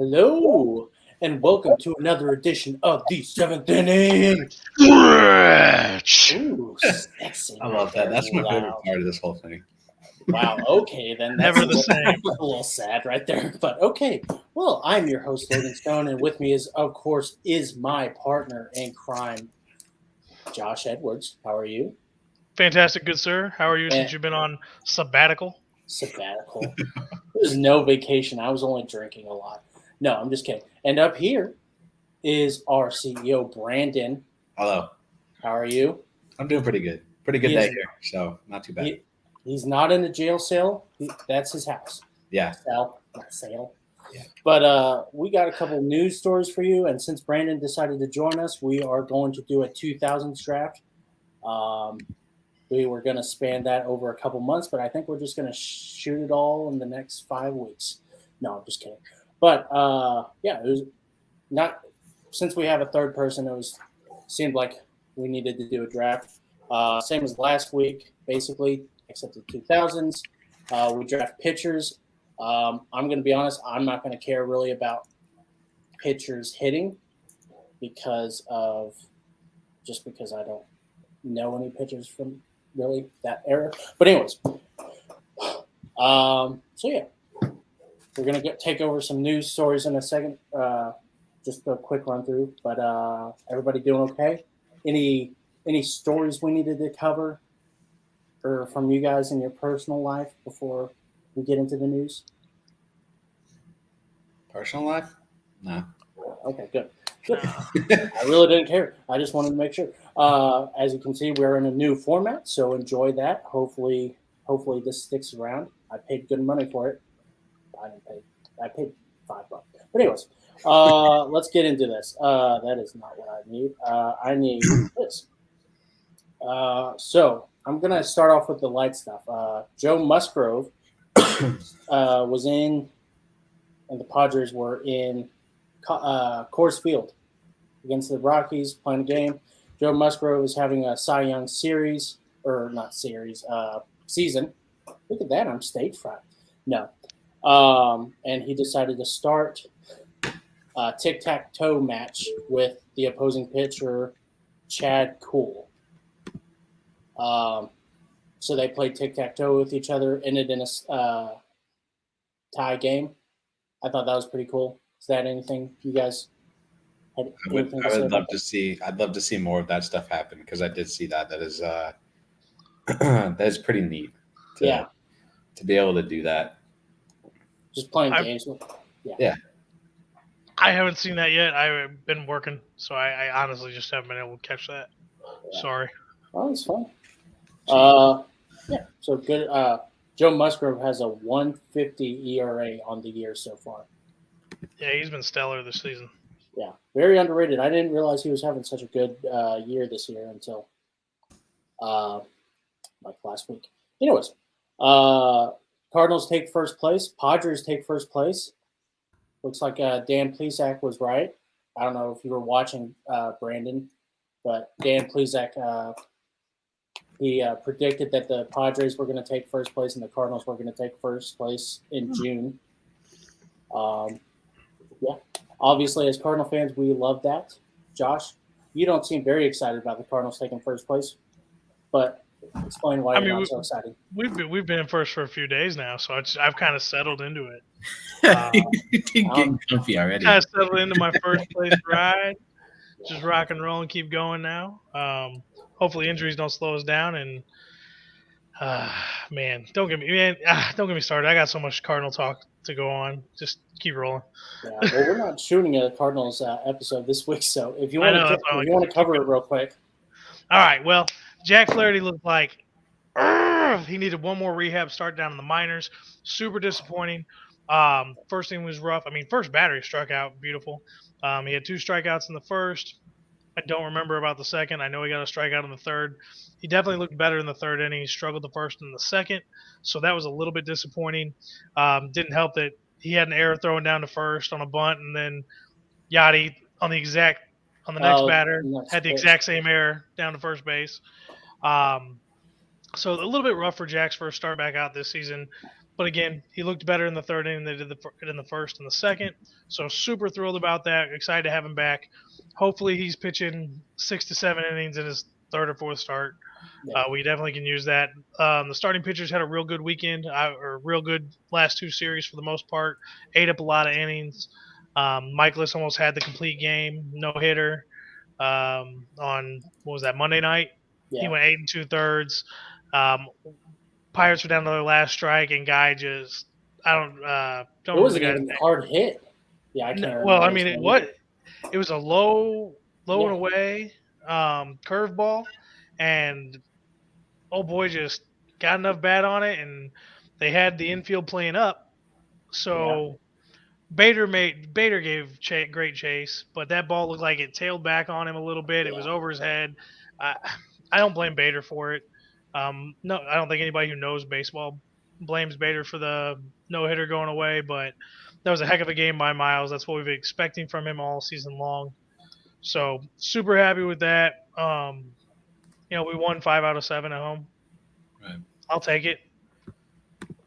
Hello, and welcome to another edition of the seventh inning. Ooh, sexy. I love that. That's my favorite part of this whole thing. Wow, okay, then that's Never the same. a little sad right there, but okay. Well, I'm your host, Logan Stone, and with me of course, is my partner in crime, Josh Edwards. How are you? Fantastic, good sir. How are you since you've been on sabbatical? Sabbatical. There's no vacation. I was only drinking a lot. No, I'm just kidding. And up here is our CEO, Brandon. Hello. How are you? I'm doing pretty good. Pretty good day here, so not too bad. He's not in a jail cell. That's his house. Yeah. Cell, not sale. Yeah. But we got a couple news stories for you. And since Brandon decided to join us, we are going to do a 2000's draft. We were going to span that over a couple months, but I think we're just going to shoot it all in the next 5 weeks. No, I'm just kidding. But yeah, it was not since we have a third person. Seemed like we needed to do a draft. Same as last week, basically, except the 2000s. We draft pitchers. I'm going to be honest. I'm not going to care really about pitchers hitting because I don't know any pitchers from really that era. But anyways, so yeah, we're going to take over some news stories in a second. Just a quick run through. But everybody doing okay? Any stories we needed to cover or from you guys in your personal life before we get into the news? Personal life? No. Okay, good. I really didn't care. I just wanted to make sure. As you can see, we're in a new format, so enjoy that. Hopefully this sticks around. I paid good money for it. I paid $5. But anyways, let's get into this. That is not what I need. I need this. So I'm gonna start off with the light stuff. Joe Musgrove was in, and the Padres were in Coors Field against the Rockies playing a game. Joe Musgrove is having a Cy Young season. Look at that, I'm stage fright. No. And he decided to start a tic-tac-toe match with the opposing pitcher, Chad Kuhl. So they played tic-tac-toe with each other, ended in a tie game. I thought that was pretty cool. Is that anything you guys had? I would love to see. I'd love to see more of that stuff happen because I did see that. That is that is pretty neat. To be able to do that. Just playing games. Yeah. I haven't seen that yet. I've been working, so I honestly just haven't been able to catch that. Yeah. Sorry. Oh, it's fun. Yeah. So good. Joe Musgrove has a 1.50 ERA on the year so far. Yeah, he's been stellar this season. Yeah, very underrated. I didn't realize he was having such a good year this year until like last week. Anyways, Cardinals take first place. Padres take first place. Looks like Dan Plesac was right. I don't know if you were watching, Brandon, but Dan Plesac, he predicted that the Padres were going to take first place and the Cardinals were going to take first place in June. Yeah, obviously, as Cardinal fans, we love that. Josh, you don't seem very excited about the Cardinals taking first place, but explain why you're not so excited. We've been in first for a few days now, so I've kind of settled into it. You're getting comfy already. Kind of settled into my first place ride. Just rock and roll and keep going now. Hopefully injuries don't slow us down. And don't get me started. I got so much Cardinal talk to go on. Just keep rolling. Yeah, well, we're not shooting a Cardinals episode this week, so if you want to cover it real quick. All right. Well, Jack Flaherty looked like he needed one more rehab start down in the minors. Super disappointing. First inning was rough. I mean, first batter he struck out. Beautiful. He had 2 strikeouts in the first. I don't remember about the second. I know he got a strikeout in the third. He definitely looked better in the third inning. He struggled the first and the second, so that was a little bit disappointing. Didn't help that he had an error throwing down to first on a bunt, and then Yachty on the next batter had the exact same error down to first base. So a little bit rough for Jack's first start back out this season. But again, he looked better in the third inning than they did in the first and the second. So super thrilled about that. Excited to have him back. Hopefully he's pitching 6 to 7 innings in his third or fourth start. We definitely can use that. The starting pitchers had a real good weekend, or real good last two series for the most part. Ate up a lot of innings. Michaelis almost had the complete game, no hitter. On what was that, Monday night? He went 8 2/3. Pirates were down to their last strike, and Guy just don't It remember wasn't the guy's even name. hard hit. Yeah, I can't remember. Well, I his mean, name. it was a low Yeah. and away curveball, and old boy just got enough bat on it, and they had the infield playing up. So Bader gave great chase, but that ball looked like it tailed back on him a little bit. It was over his head. I don't blame Bader for it. No, I don't think anybody who knows baseball blames Bader for the no hitter going away, but that was a heck of a game by Miles. That's what we've been expecting from him all season long. So super happy with that. We won 5 out of 7 at home. Right. I'll take it.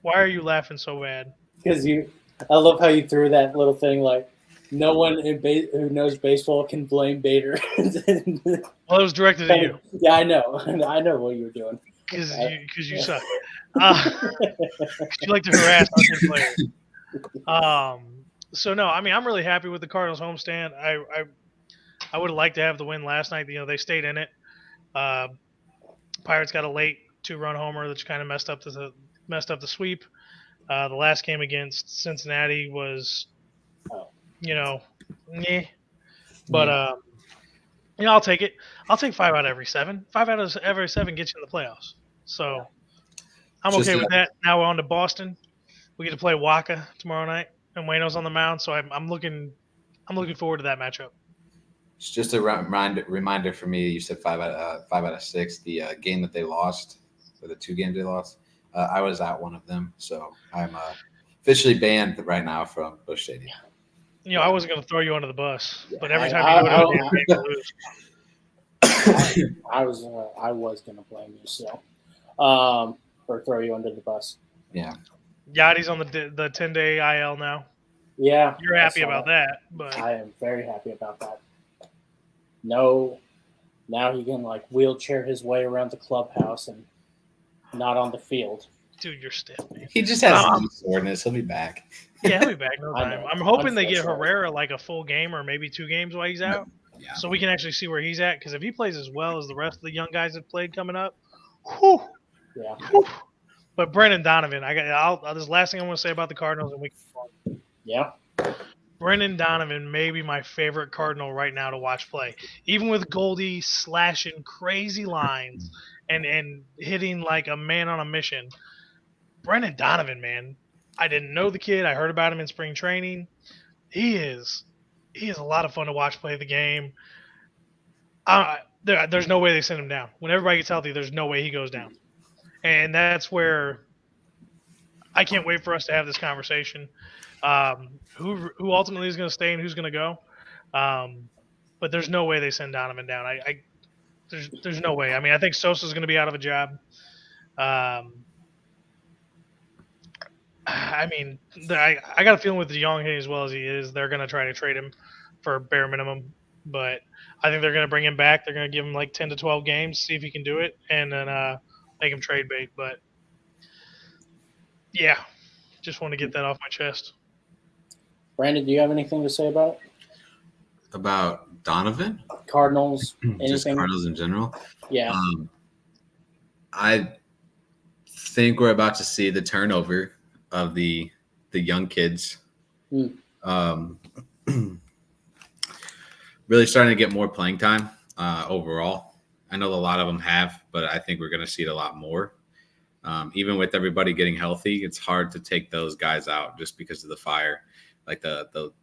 Why are you laughing so bad? Because I love how you threw that little thing like, no one who knows baseball can blame Bader. Well, it was directed at you. Yeah, I know. I know what you were doing. Because you suck. You like to harass our good players. So no, I mean, I'm really happy with the Cardinals homestand. I would have liked to have the win last night. They stayed in it. Pirates got a late 2-run homer that kind of messed up the sweep. The last game against Cincinnati was, meh. But I'll take it. I'll take 5 out of every 7. 5 out of every 7 gets you in the playoffs. So I'm okay with that. Now we're on to Boston. We get to play Waka tomorrow night, and Waino's on the mound. So I'm looking forward to that matchup. It's just a reminder for me. You said 5 out of 6. The game that they lost, or the 2 games they lost, I was at one of them, so I'm officially banned right now from Busch Stadium. I wasn't going to throw you under the bus, but every time you go to you lose. I was going to blame you still, or throw you under the bus. Yeah. Yachty's on the 10-day IL now. Yeah. You're happy about that, but I am very happy about that. No, now he can wheelchair his way around the clubhouse and not on the field. Dude, you're stiff, man. He just has some soreness. He'll be back. Yeah, he'll be back no time. I'm hoping they get Herrera a full game or maybe 2 games while he's out, so we can actually see where he's at. Because if he plays as well as the rest of the young guys have played coming up, whew. But Brendan Donovan, this is the last thing I want to say about the Cardinals, and we can. Yeah. Brendan Donovan may be my favorite Cardinal right now to watch play. Even with Goldie slashing crazy lines and hitting like a man on a mission. Brendan Donovan, man. I didn't know the kid. I heard about him in spring training. He is a lot of fun to watch play the game. There's no way they send him down. When everybody gets healthy, there's no way he goes down. And that's where I can't wait for us to have this conversation. Who ultimately is going to stay and who's going to go? But there's no way they send Donovan down. There's no way. I mean, I think Sosa's going to be out of a job. I got a feeling with DeJong as well as he is, they're going to try to trade him for bare minimum. But I think they're going to bring him back. They're going to give him 10 to 12 games, see if he can do it, and then make him trade bait. But yeah, just want to get that off my chest. Brandon, do you have anything to say about it? About Donovan? Cardinals? Anything? Just Cardinals in general? Yeah. I think we're about to see the turnover of the young kids. Really starting to get more playing time overall. I know a lot of them have, but I think we're going to see it a lot more. Even with everybody getting healthy, it's hard to take those guys out just because of the fire, like the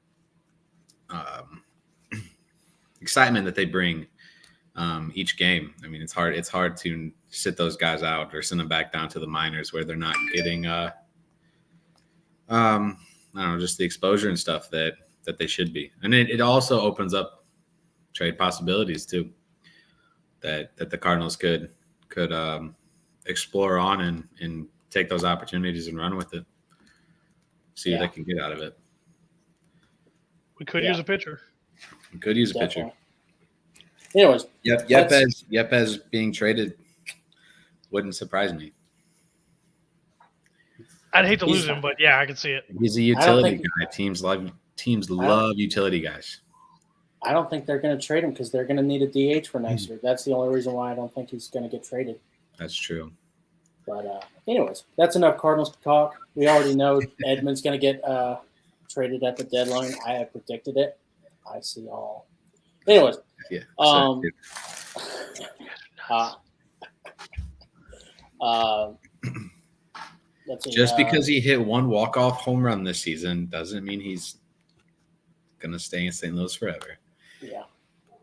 excitement that they bring each game. I mean, it's hard to sit those guys out or send them back down to the minors where they're not getting I don't know, just the exposure and stuff that they should be. And it also opens up trade possibilities too that the Cardinals could explore on and take those opportunities and run with it. see what they can get out of it. We could use a pitcher. We could use a pitcher. Anyways, Yepez being traded wouldn't surprise me. I'd hate to lose him, but yeah, I can see it. He's a utility guy. Teams love utility guys. I don't think they're going to trade him because they're going to need a DH for next year. That's the only reason why I don't think he's going to get traded. That's true. But anyways, that's enough Cardinals talk. We already know Edman's going to get traded at the deadline. I have predicted it. I see all. Anyways, just because he hit one walk-off home run this season doesn't mean he's going to stay in St. Louis forever.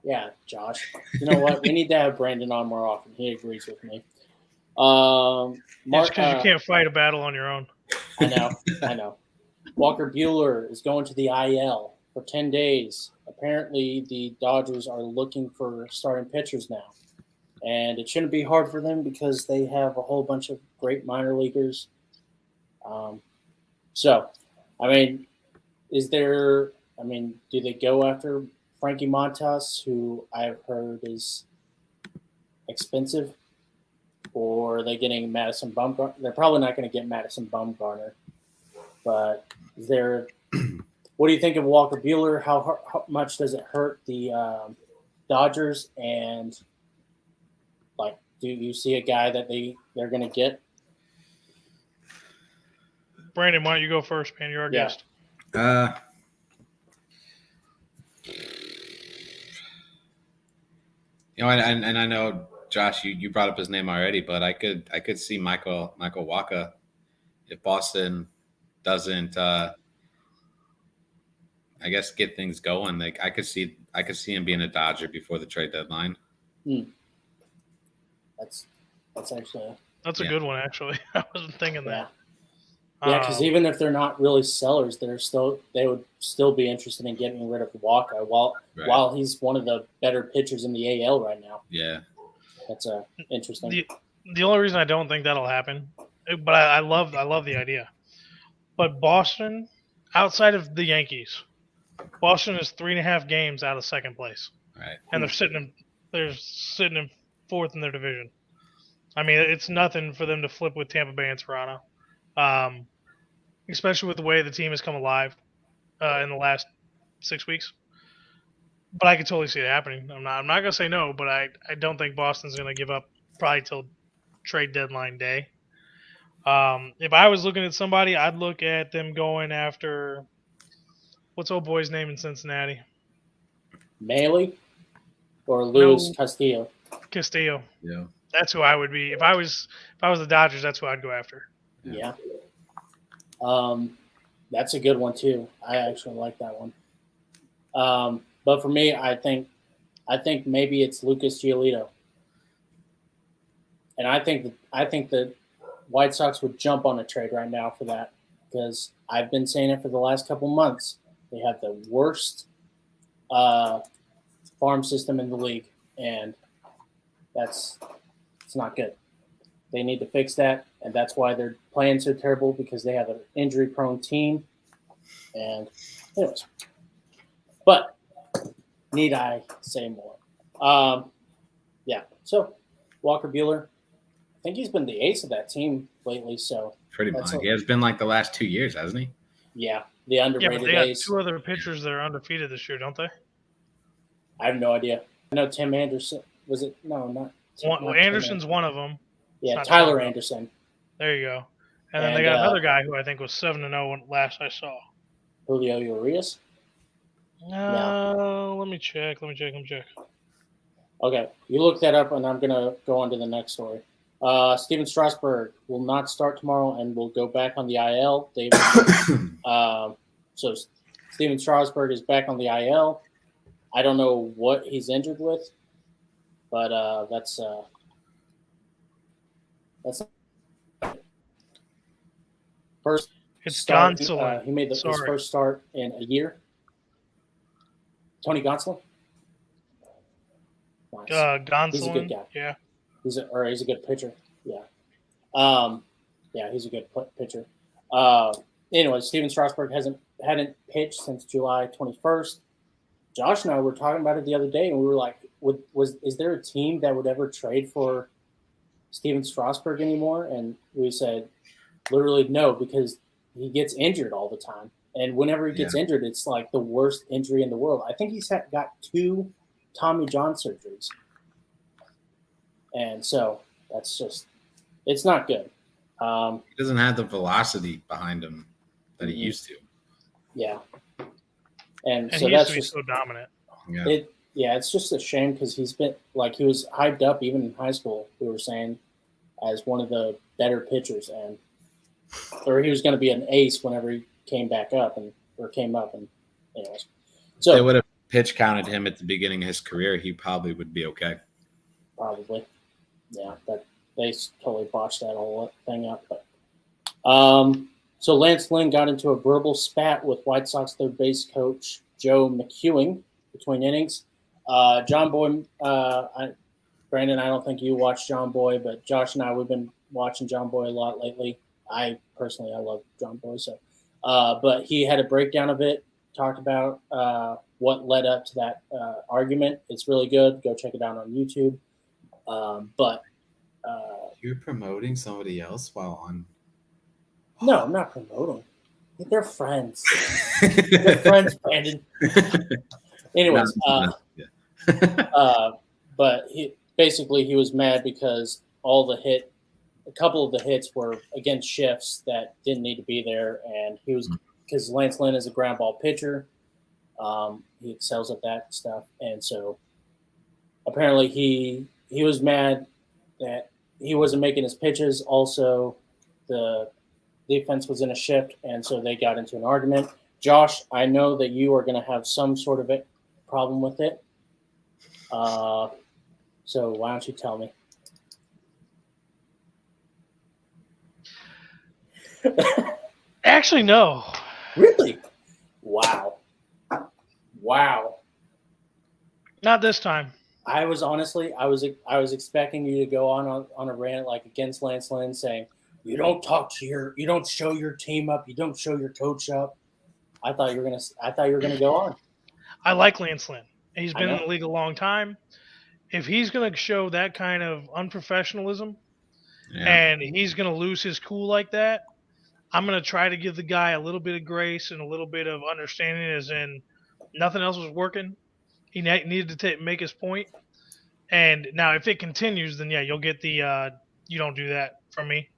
Yeah, Josh. You know what? We need to have Brandon on more often. He agrees with me. It's because you can't fight a battle on your own. I know. Walker Buehler is going to the IL for 10 days. Apparently, the Dodgers are looking for starting pitchers now. And it shouldn't be hard for them because they have a whole bunch of great minor leaguers. Do they go after Frankie Montas, who I've heard is expensive? Or are they getting Madison Bumgarner? They're probably not going to get Madison Bumgarner. But what do you think of Walker Buehler? How much does it hurt the Dodgers? And do you see a guy that they're going to get? Brandon, why don't you go first, man? You're our guest. And I know, Josh, you brought up his name already, but I could see Michael Wacha if Boston doesn't get things going. Like I could see him being a Dodger before the trade deadline. That's actually a good one. Actually, I wasn't thinking that. Yeah, because even if they're not really sellers, they would still be interested in getting rid of Wacha while he's one of the better pitchers in the AL right now. Yeah, that's interesting. The only reason I don't think that'll happen, but I love the idea. But Boston, outside of the Yankees, Boston is 3.5 games out of second place, right? And they're sitting in fourth in their division. I mean, it's nothing for them to flip with Tampa Bay and Toronto. Especially with the way the team has come alive in the last 6 weeks. But I could totally see it happening. I'm not going to say no, but I don't think Boston's going to give up probably till trade deadline day. If I was looking at somebody, I'd look at them going after what's old boy's name in Cincinnati? Maile or Luis Castillo? Castillo. Yeah. That's who I would be. If I was the Dodgers, that's who I'd go after. Yeah. That's a good one too. I actually like that one. But for me, I think maybe it's Lucas Giolito. And I think the White Sox would jump on a trade right now for that because I've been saying it for the last couple months. They have the worst farm system in the league, and it's not good. They need to fix that, and that's why they're playing so terrible because they have an injury-prone team. And anyways, but need I say more? Yeah. So Walker Buehler, I think he's been the ace of that team lately. So pretty much, he has been like the last 2 years, hasn't he? Yeah, the underrated but they ace. got 2 other pitchers that are undefeated this year, don't they? I have no idea. I know Tim Anderson. Was it? No, not. Anderson's one of them. Yeah, Tyler Anderson. There you go. And then they got another guy who I think was 7-0 last I saw. Julio Urias? No. Let me check. Okay, you look that up, and I'm going to go on to the next story. Steven Strasburg will not start tomorrow and will go back on the IL. So Steven Strasburg is back on the IL. I don't know what he's injured with, but that's first. It's start. Gonsolin. He made his first start in a year. Tony Gonsolin. Nice. Gonsolin. He's a good guy. Yeah. He's a good pitcher. Yeah. Yeah, he's a good pitcher. anyway, Steven Strasburg hadn't pitched since July 21st. Josh and I were talking about it the other day, and we were like, is there a team that would ever trade for Steven Strasburg anymore? And we said, literally no, because he gets injured all the time. And whenever he gets injured, it's like the worst injury in the world. I think he's got 2 Tommy John surgeries. And so that's just – it's not good. He doesn't have the velocity behind him that he used to. Yeah. And so he that's used to be just so dominant. Yeah. it's just a shame because he's been like he was hyped up even in high school. We were saying as one of the better pitchers, or he was going to be an ace whenever he came up. And anyways, so they would have pitch counted him at the beginning of his career. He probably would be okay. Probably, yeah. But they totally botched that whole thing up. But so Lance Lynn got into a verbal spat with White Sox third base coach Joe McEwing between innings. John Boy, Brandon, I don't think you watched John Boy, but Josh and I, we've been watching John Boy a lot lately. I love John Boy. So, but he had a breakdown of it, talked about what led up to that argument. It's really good. Go check it out on YouTube. But you're promoting somebody else while on. No, I'm not promoting. They're friends. They're friends, Brandon. Anyways, but he was mad because a couple of the hits were against shifts that didn't need to be there, and because Lance Lynn is a ground ball pitcher, he excels at that stuff, and so apparently he was mad that he wasn't making his pitches. Also, the defense was in a shift, and so they got into an argument. Josh, I know that you are going to have some sort of a problem with it. So why don't you tell me? Actually, no. Really? Wow. Not this time. I was expecting you to go on a rant like against Lance Lynn, saying you don't show your team up, you don't show your coach up. I thought you were gonna go on. I like Lance Lynn. He's been in the league a long time. If he's going to show that kind of unprofessionalism and he's going to lose his cool like that, I'm going to try to give the guy a little bit of grace and a little bit of understanding, as in nothing else was working. He needed to make his point. And now if it continues, then you'll get the you don't do that from me.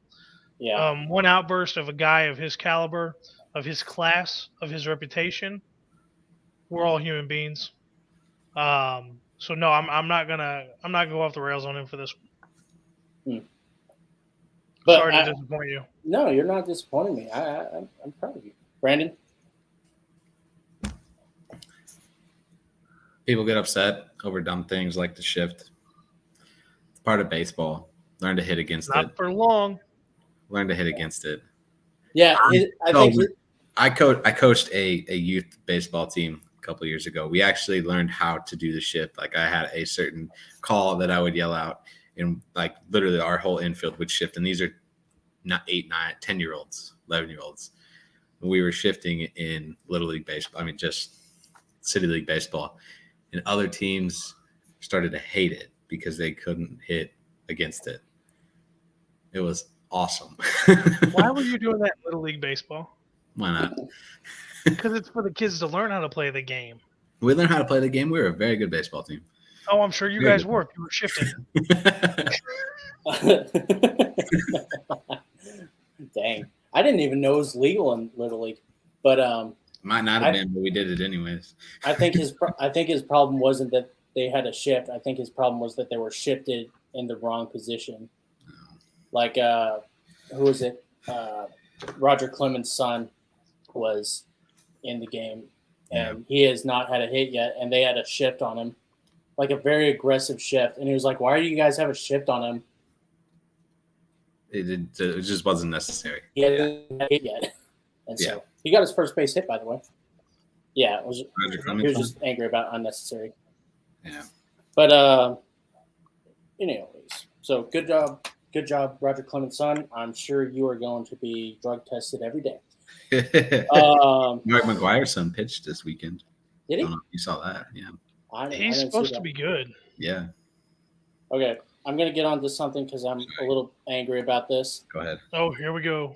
Yeah. One outburst of a guy of his caliber, of his class, of his reputation. We're all human beings. So no, I'm not gonna go off the rails on him for this one. But sorry to disappoint you. No, you're not disappointing me. I'm proud of you, Brandon. People get upset over dumb things like the shift. It's part of baseball. Learn to hit against it. Not for long. Learn to hit against it. Yeah, I coached a youth baseball team a couple of years ago. We actually learned how to do the shift. Like I had a certain call that I would yell out, and like literally our whole infield would shift. And these are not 8, 9, 10-year-olds, 11-year-olds. We were shifting in Little League baseball. I mean, just City League baseball. And other teams started to hate it because they couldn't hit against it. It was awesome. Why were you doing that in Little League baseball? Why not? Because it's for the kids to learn how to play the game. We learned how to play the game. We were a very good baseball team. Oh, I'm sure you guys were. You were shifting. Dang. I didn't even know it was legal in Little League. But might not have been, but we did it anyways. I think his problem wasn't that they had a shift. I think his problem was that they were shifted in the wrong position. Oh. Like who was it? Roger Clemens' son was in the game, and he has not had a hit yet, and they had a shift on him, like a very aggressive shift. And he was like, "Why do you guys have a shift on him?" It just wasn't necessary. He hadn't had a hit yet, and so he got his first base hit, by the way. Yeah, he was just angry about unnecessary. Yeah, but anyways, so good job, Roger Clemens' son. I'm sure you are going to be drug tested every day. Mark McGuire's son pitched this weekend. Did I he? don't know if you saw that. Yeah. I He's didn't supposed see to that. be good. Yeah. Okay, I'm gonna get onto something because I'm a little angry about this. Go ahead. Oh, here we go.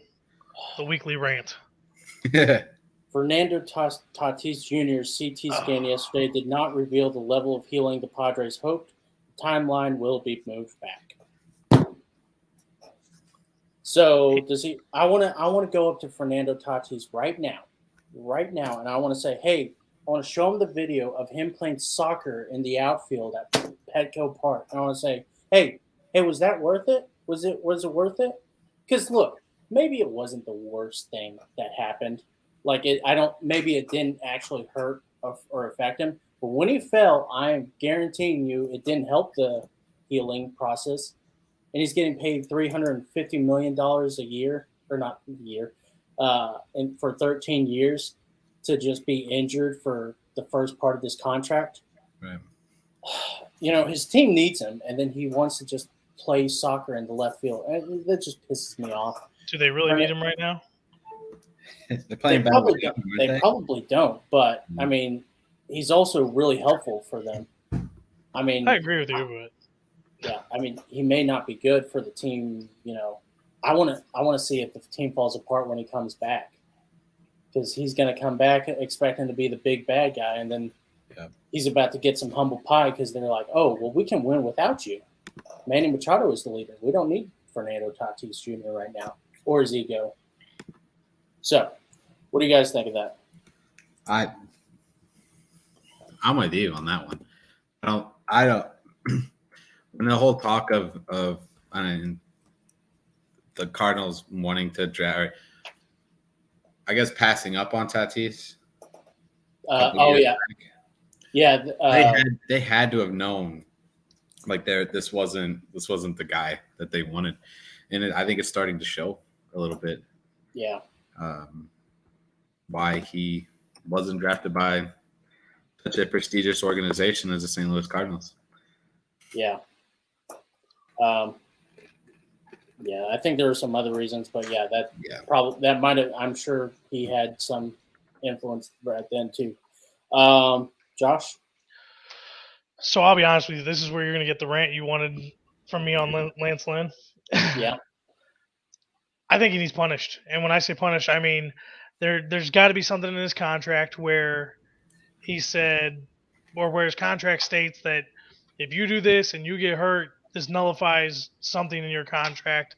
The weekly rant. Fernando Tatis Jr.'s CT scan yesterday did not reveal the level of healing the Padres hoped. The timeline will be moved back. So does he? I want to go up to Fernando Tatis right now, and I want to say, hey, I want to show him the video of him playing soccer in the outfield at Petco Park. And I want to say, hey, was that worth it? Was it worth it? Because look, maybe it wasn't the worst thing that happened. Maybe it didn't actually hurt or affect him. But when he fell, I'm guaranteeing you it didn't help the healing process. And he's getting paid $350 million a year, or not a year, and for 13 years to just be injured for the first part of this contract. Right. His team needs him, and then he wants to just play soccer in the left field. And that just pisses me off. Do they really need him right now? They're playing They probably don't, but I mean, he's also really helpful for them. I mean, I agree with you, but yeah, I mean, he may not be good for the team. I want to see if the team falls apart when he comes back, because he's going to come back expecting to be the big bad guy, and then he's about to get some humble pie because they're like, oh, well, we can win without you. Manny Machado is the leader. We don't need Fernando Tatis Jr. right now, or his ego. So, what do you guys think of that? I'm with you on that one. I don't. When the whole talk of the Cardinals wanting to draft, I guess passing up on Tatis. They had to have known, like this wasn't the guy that they wanted, and I think it's starting to show a little bit. Yeah. Why he wasn't drafted by such a prestigious organization as the St. Louis Cardinals. Yeah. I think there were some other reasons, but probably that might have. I'm sure he had some influence right then too. Josh. So I'll be honest with you. This is where you're going to get the rant you wanted from me on Lance Lynn. Yeah. I think he needs punished, and when I say punished, I mean there's got to be something in his contract where he said, or where his contract states that if you do this and you get hurt, this nullifies something in your contract.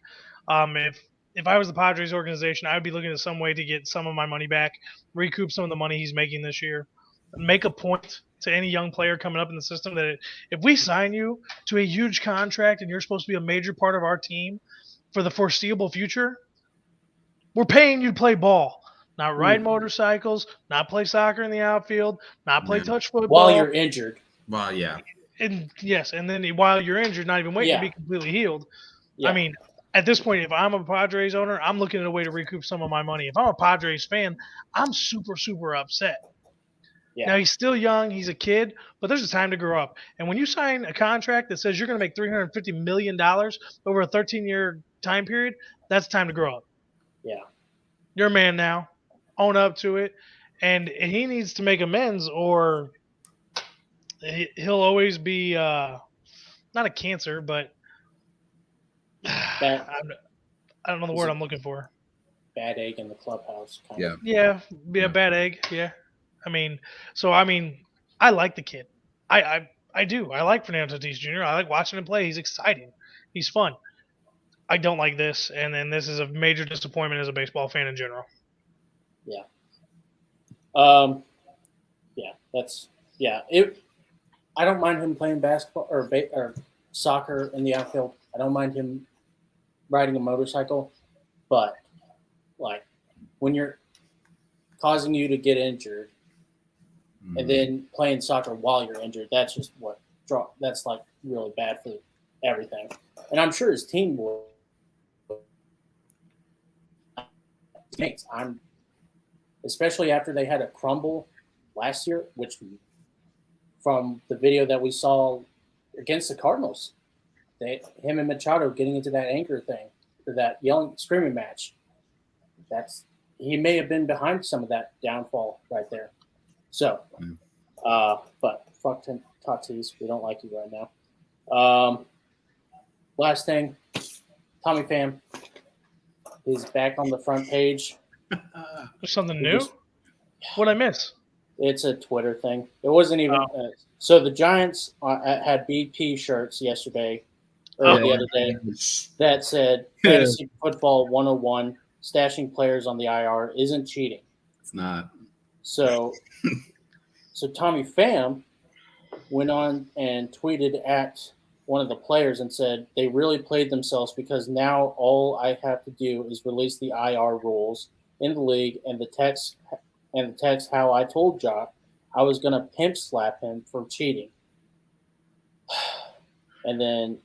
If I was the Padres organization, I would be looking at some way to get some of my money back, recoup some of the money he's making this year, make a point to any young player coming up in the system that if we sign you to a huge contract and you're supposed to be a major part of our team for the foreseeable future, we're paying you to play ball, not ride motorcycles, not play soccer in the outfield, not play touch football. While you're injured. Well, yeah. And yes, and then while you're injured, not even waiting to be completely healed. Yeah. I mean, at this point, if I'm a Padres owner, I'm looking at a way to recoup some of my money. If I'm a Padres fan, I'm super, super upset. Yeah. Now, he's still young. He's a kid, but there's a time to grow up. And when you sign a contract that says you're going to make $350 million over a 13-year time period, that's time to grow up. Yeah. You're a man now. Own up to it. And he needs to make amends, or he'll always be not a cancer, but I don't know the word I'm looking for. Bad egg in the clubhouse. Yeah, bad egg. Yeah. I like the kid. I do. I like Fernando Tatis Jr. I like watching him play. He's exciting. He's fun. I don't like this, and then this is a major disappointment as a baseball fan in general. Yeah. I don't mind him playing basketball or soccer in the outfield. I don't mind him riding a motorcycle, but like when you're causing you to get injured and then playing soccer while you're injured, that's just that's like really bad for everything. And I'm sure his team will. Especially after they had a crumble last year, which from the video that we saw against the Cardinals, him and Machado getting into that anchor thing or that yelling, screaming match, that's he may have been behind some of that downfall right there. So, but fuck Tatis. We don't like you right now. Last thing, Tommy Pham is back on the front page. There's something new? What'd I miss? It's a Twitter thing. It wasn't even so the Giants had BP shirts yesterday or the other day that said Fantasy Football 101, stashing players on the IR isn't cheating. It's not. So Tommy Pham went on and tweeted at one of the players and said they really played themselves because now all I have to do is release the IR rules in the league and the text how I told Jock I was going to pimp slap him for cheating. And then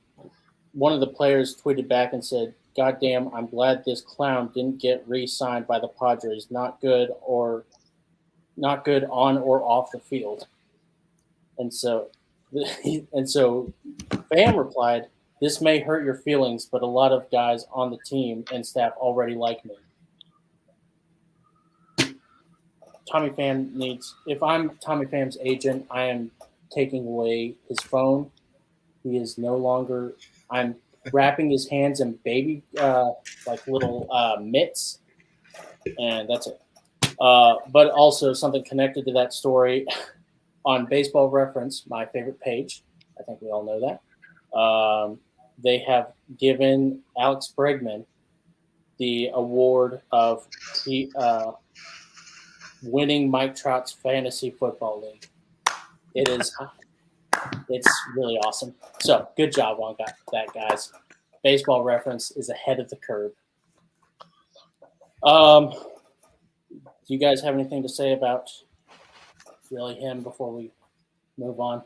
one of the players tweeted back and said, "God damn, I'm glad this clown didn't get re-signed by the Padres. Not good on or off the field." And so Pham replied, "This may hurt your feelings, but a lot of guys on the team and staff already like me." Tommy Pham needs – if I'm Tommy Pham's agent, I am taking away his phone. He is no longer – I'm wrapping his hands in baby like little mitts, and that's it. But also something connected to that story on Baseball Reference, my favorite page. I think we all know that. They have given Alex Bregman the award of the winning Mike Trout's fantasy football league. It's really awesome. So good job on that, guys. Baseball Reference is ahead of the curve. Do you guys have anything to say about really him before we move on?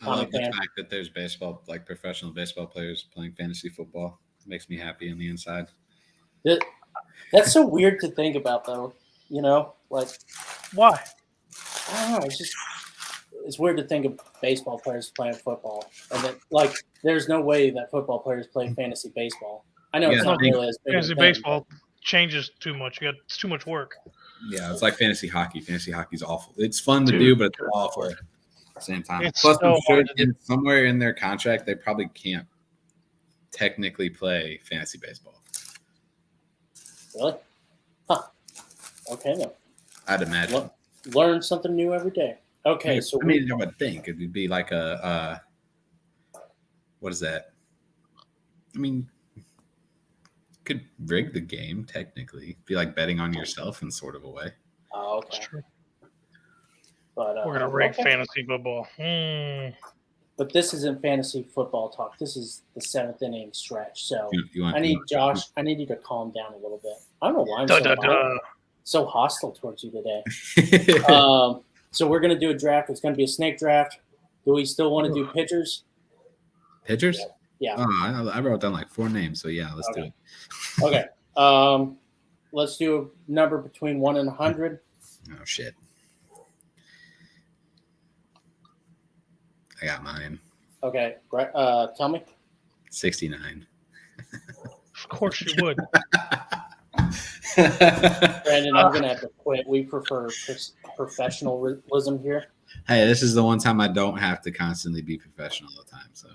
I love the fact that there's baseball, like professional baseball players playing fantasy football. It makes me happy on the inside. That's so weird to think about, though. You know, like, why? I don't know. It's weird to think of baseball players playing football, and that like there's no way that football players play fantasy baseball. I know it's not really as big. Fantasy baseball changes too much. It's too much work. Yeah, it's like fantasy hockey. Fantasy hockey's awful. It's fun to do, but it's awful at the same time. It's Plus, so I'm sure somewhere in their contract, they probably can't technically play fantasy baseball. Really? Huh. Okay, then. I'd imagine. Learn something new every day. Okay, yeah, so I mean, I would think it would be like a what is that? I mean, you could rig the game technically. Be like betting on yourself in sort of a way. Oh, okay. That's true. But we're gonna rig fantasy football. But this isn't fantasy football talk. This is the 7th inning stretch. So I need you to calm down a little bit. I don't know why I'm so hostile towards you today. So we're going to do a draft. It's going to be a snake draft. Do we still want to do pitchers? Pitchers? Yeah. Oh, I wrote down like 4 names. So yeah, let's do it. Okay. Let's do a number between 1 and 100. Oh shit. I got mine. Okay. Tell me. 69. Of course you would. Brandon, I'm going to have to quit. We prefer professionalism here. Hey, this is the one time I don't have to constantly be professional all the time. So.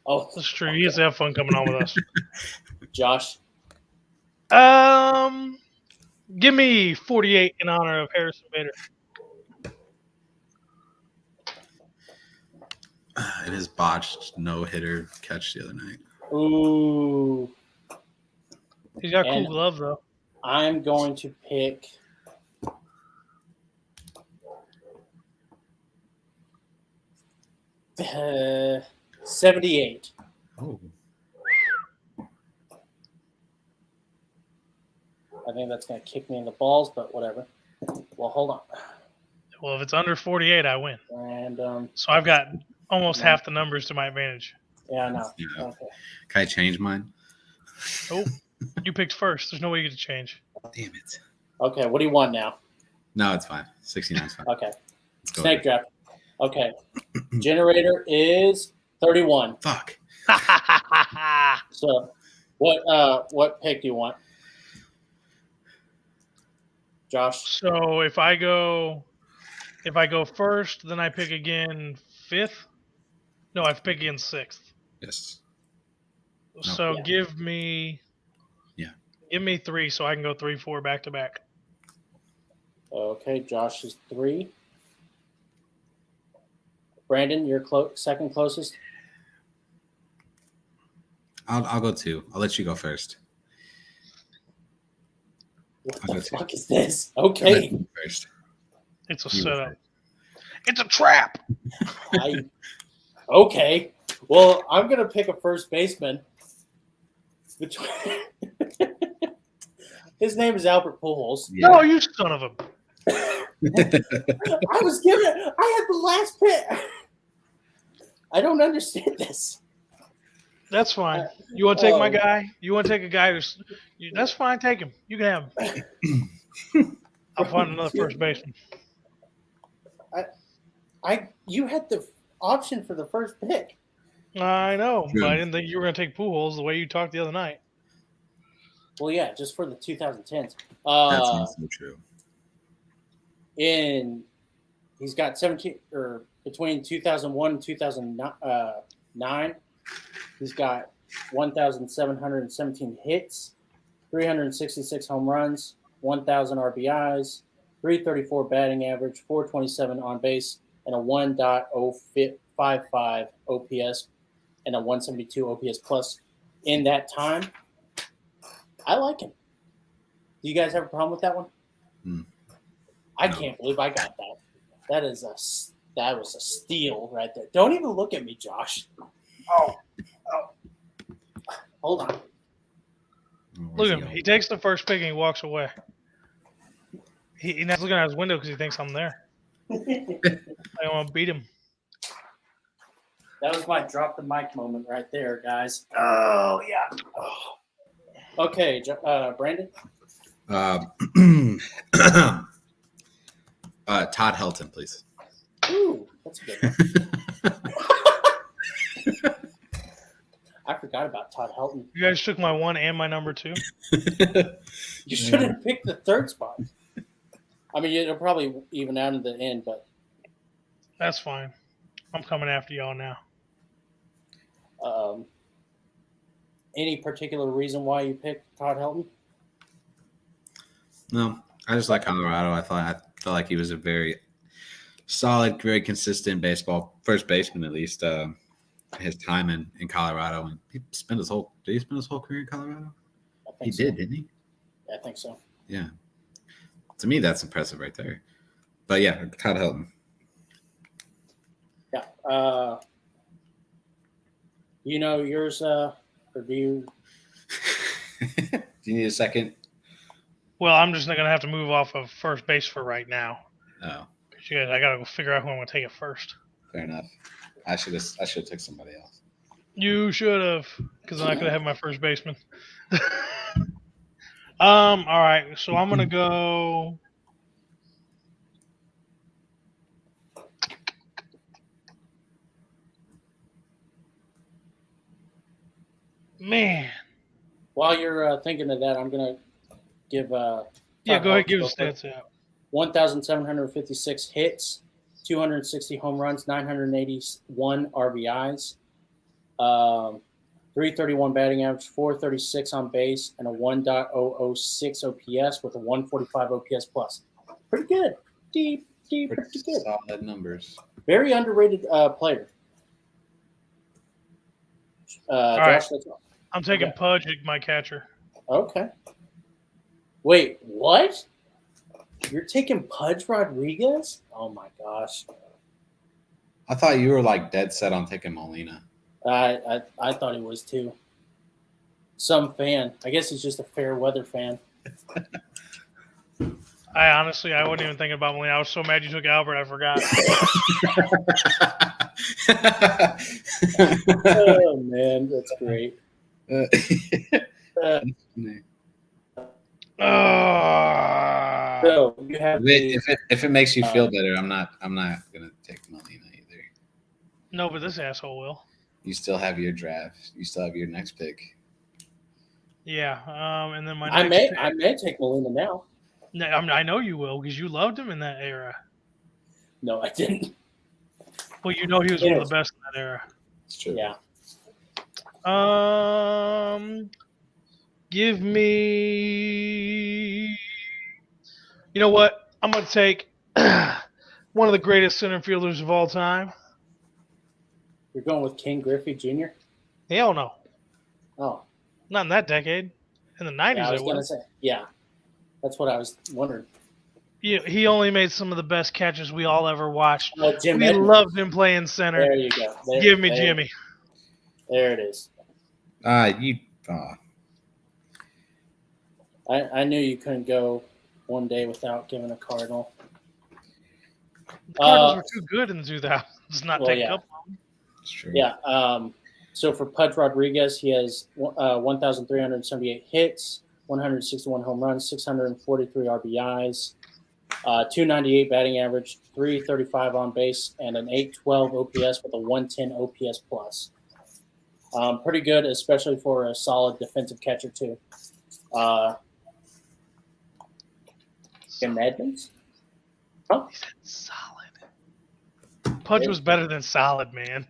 Oh, that's true. You guys have fun coming on with us. Josh? Give me 48 in honor of Harrison Bader. It is botched no-hitter catch the other night. Ooh. He's got a cool glove, though. I'm going to pick uh, 78. Oh. I think that's going to kick me in the balls, but whatever. Well, hold on. Well, if it's under 48, I win. And so I've got almost half the numbers to my advantage. Yeah, no. Yeah. Okay. Can I change mine? Oh, you picked first. There's no way you get to change. Damn it. Okay, what do you want now? No, it's fine. 69 is fine. Okay. Snake draft. Okay. Generator is 31. Fuck. So, what pick do you want? Josh. So if I go first, then I pick again 5th. No, I pick again 6th. Yes. So Yeah. give me 3 so I can go 3-4 back to back. Okay, Josh is 3. Brandon, you're second closest. I'll go 2. I'll let you go first. What I'll the go 2. fuck is this? I'll let Okay. you go first. It's a You go setup. first. It's a trap. Okay. Well, I'm gonna pick a first baseman. His name is Albert Pujols. Yeah. No, you son of a. I was given. I had the last pick. I don't understand this. That's fine. You want to take my Oh. guy? You want to take a guy who's? That's fine. Take him. You can have him. I'll find another first baseman. You had the option for the first pick. I know, True. but I didn't think you were going to take Pujols the way you talked the other night. Well, yeah, just for the 2010s. That's also true. He's got 17 or between 2001 and 2009. He's got 1,717 hits, 366 home runs, 1,000 RBIs, 334 batting average, 427 on base, and a 1.055 OPS and a 172 OPS plus in that time. I like him. Do you guys have a problem with that one? I can't believe I got that. That was a steal right there. Don't even look at me, Josh. Oh. Hold on. Look at him. He takes the first pick and he walks away. He's looking out his window because he thinks I'm there. I want to beat him. That was my drop the mic moment right there, guys. Oh, yeah. Oh. Okay, Brandon? Todd Helton, please. Ooh, that's a good one. I forgot about Todd Helton. You guys took my 1 and my number 2. You should have picked the third spot. I mean, it'll probably even out in the end, but That's fine. I'm coming after y'all now. any particular reason why you picked Todd Helton? No, I just like Colorado. I felt like he was a very solid, very consistent first baseman, at least his time in Colorado. And did he spend his whole career in Colorado? He did, didn't he? I think so. Yeah. To me, that's impressive right there. But yeah, Todd Helton. Yeah. You know yours, or do you? Do you need a second? Well, I'm just not going to have to move off of first base for right now. Oh, Because I got to go figure out who I'm going to take it first. fair enough. I should have took somebody else. You should have, because then I could have my first baseman. All right, so I'm going to go. Man. While you're thinking of that, I'm gonna give. Yeah, go ahead, give us stats out. 1,756 hits, 260 home runs, 981 RBIs, 331 batting average, 436 on base, and a 1.006 OPS with a 145 OPS plus. Pretty good. Pretty good. Solid numbers. Very underrated player. All Josh, right. that's all. I'm taking Okay. Pudge, my catcher. Okay. Wait, what? You're taking Pudge Rodriguez? Oh my gosh. I thought you were like dead set on taking Molina. I thought he was too. Some fan. I guess he's just a fair weather fan. I wasn't even thinking about Molina. I was so mad you took Albert, I forgot. Oh man, that's great. So you have if it makes you feel better, I'm not gonna take Molina either. No, but this asshole will. You still have your draft. You still have your next pick. Yeah. And then my I next may take Molina now. No, I know you will because you loved him in that era. No, I didn't. Well, you know he was one of the best in that era. It's true. Yeah. Give me. You know what? I'm gonna take one of the greatest center fielders of all time. You're going with King Griffey Jr.? Hell no, Oh, not in that decade. In the '90s, yeah, I was it going to was. say. Yeah, that's what I was wondering. He only made some of the best catches we all ever watched. Jim We Edmonds. loved him playing center. There you go. Give me Jimmy. There it is. I knew you couldn't go one day without giving a Cardinal. The Cardinals were too good in the 2000s. Not well, take yeah. up on them. It's true. Yeah. So for Pudge Rodriguez, he has 1,378 hits, 161 home runs, 643 RBIs, 298 batting average, 335 on base, and an 812 OPS with a 110 OPS plus. Pretty good, especially for a solid defensive catcher too. Jim Edmonds? Huh? He said solid. Pudge was better than solid, man.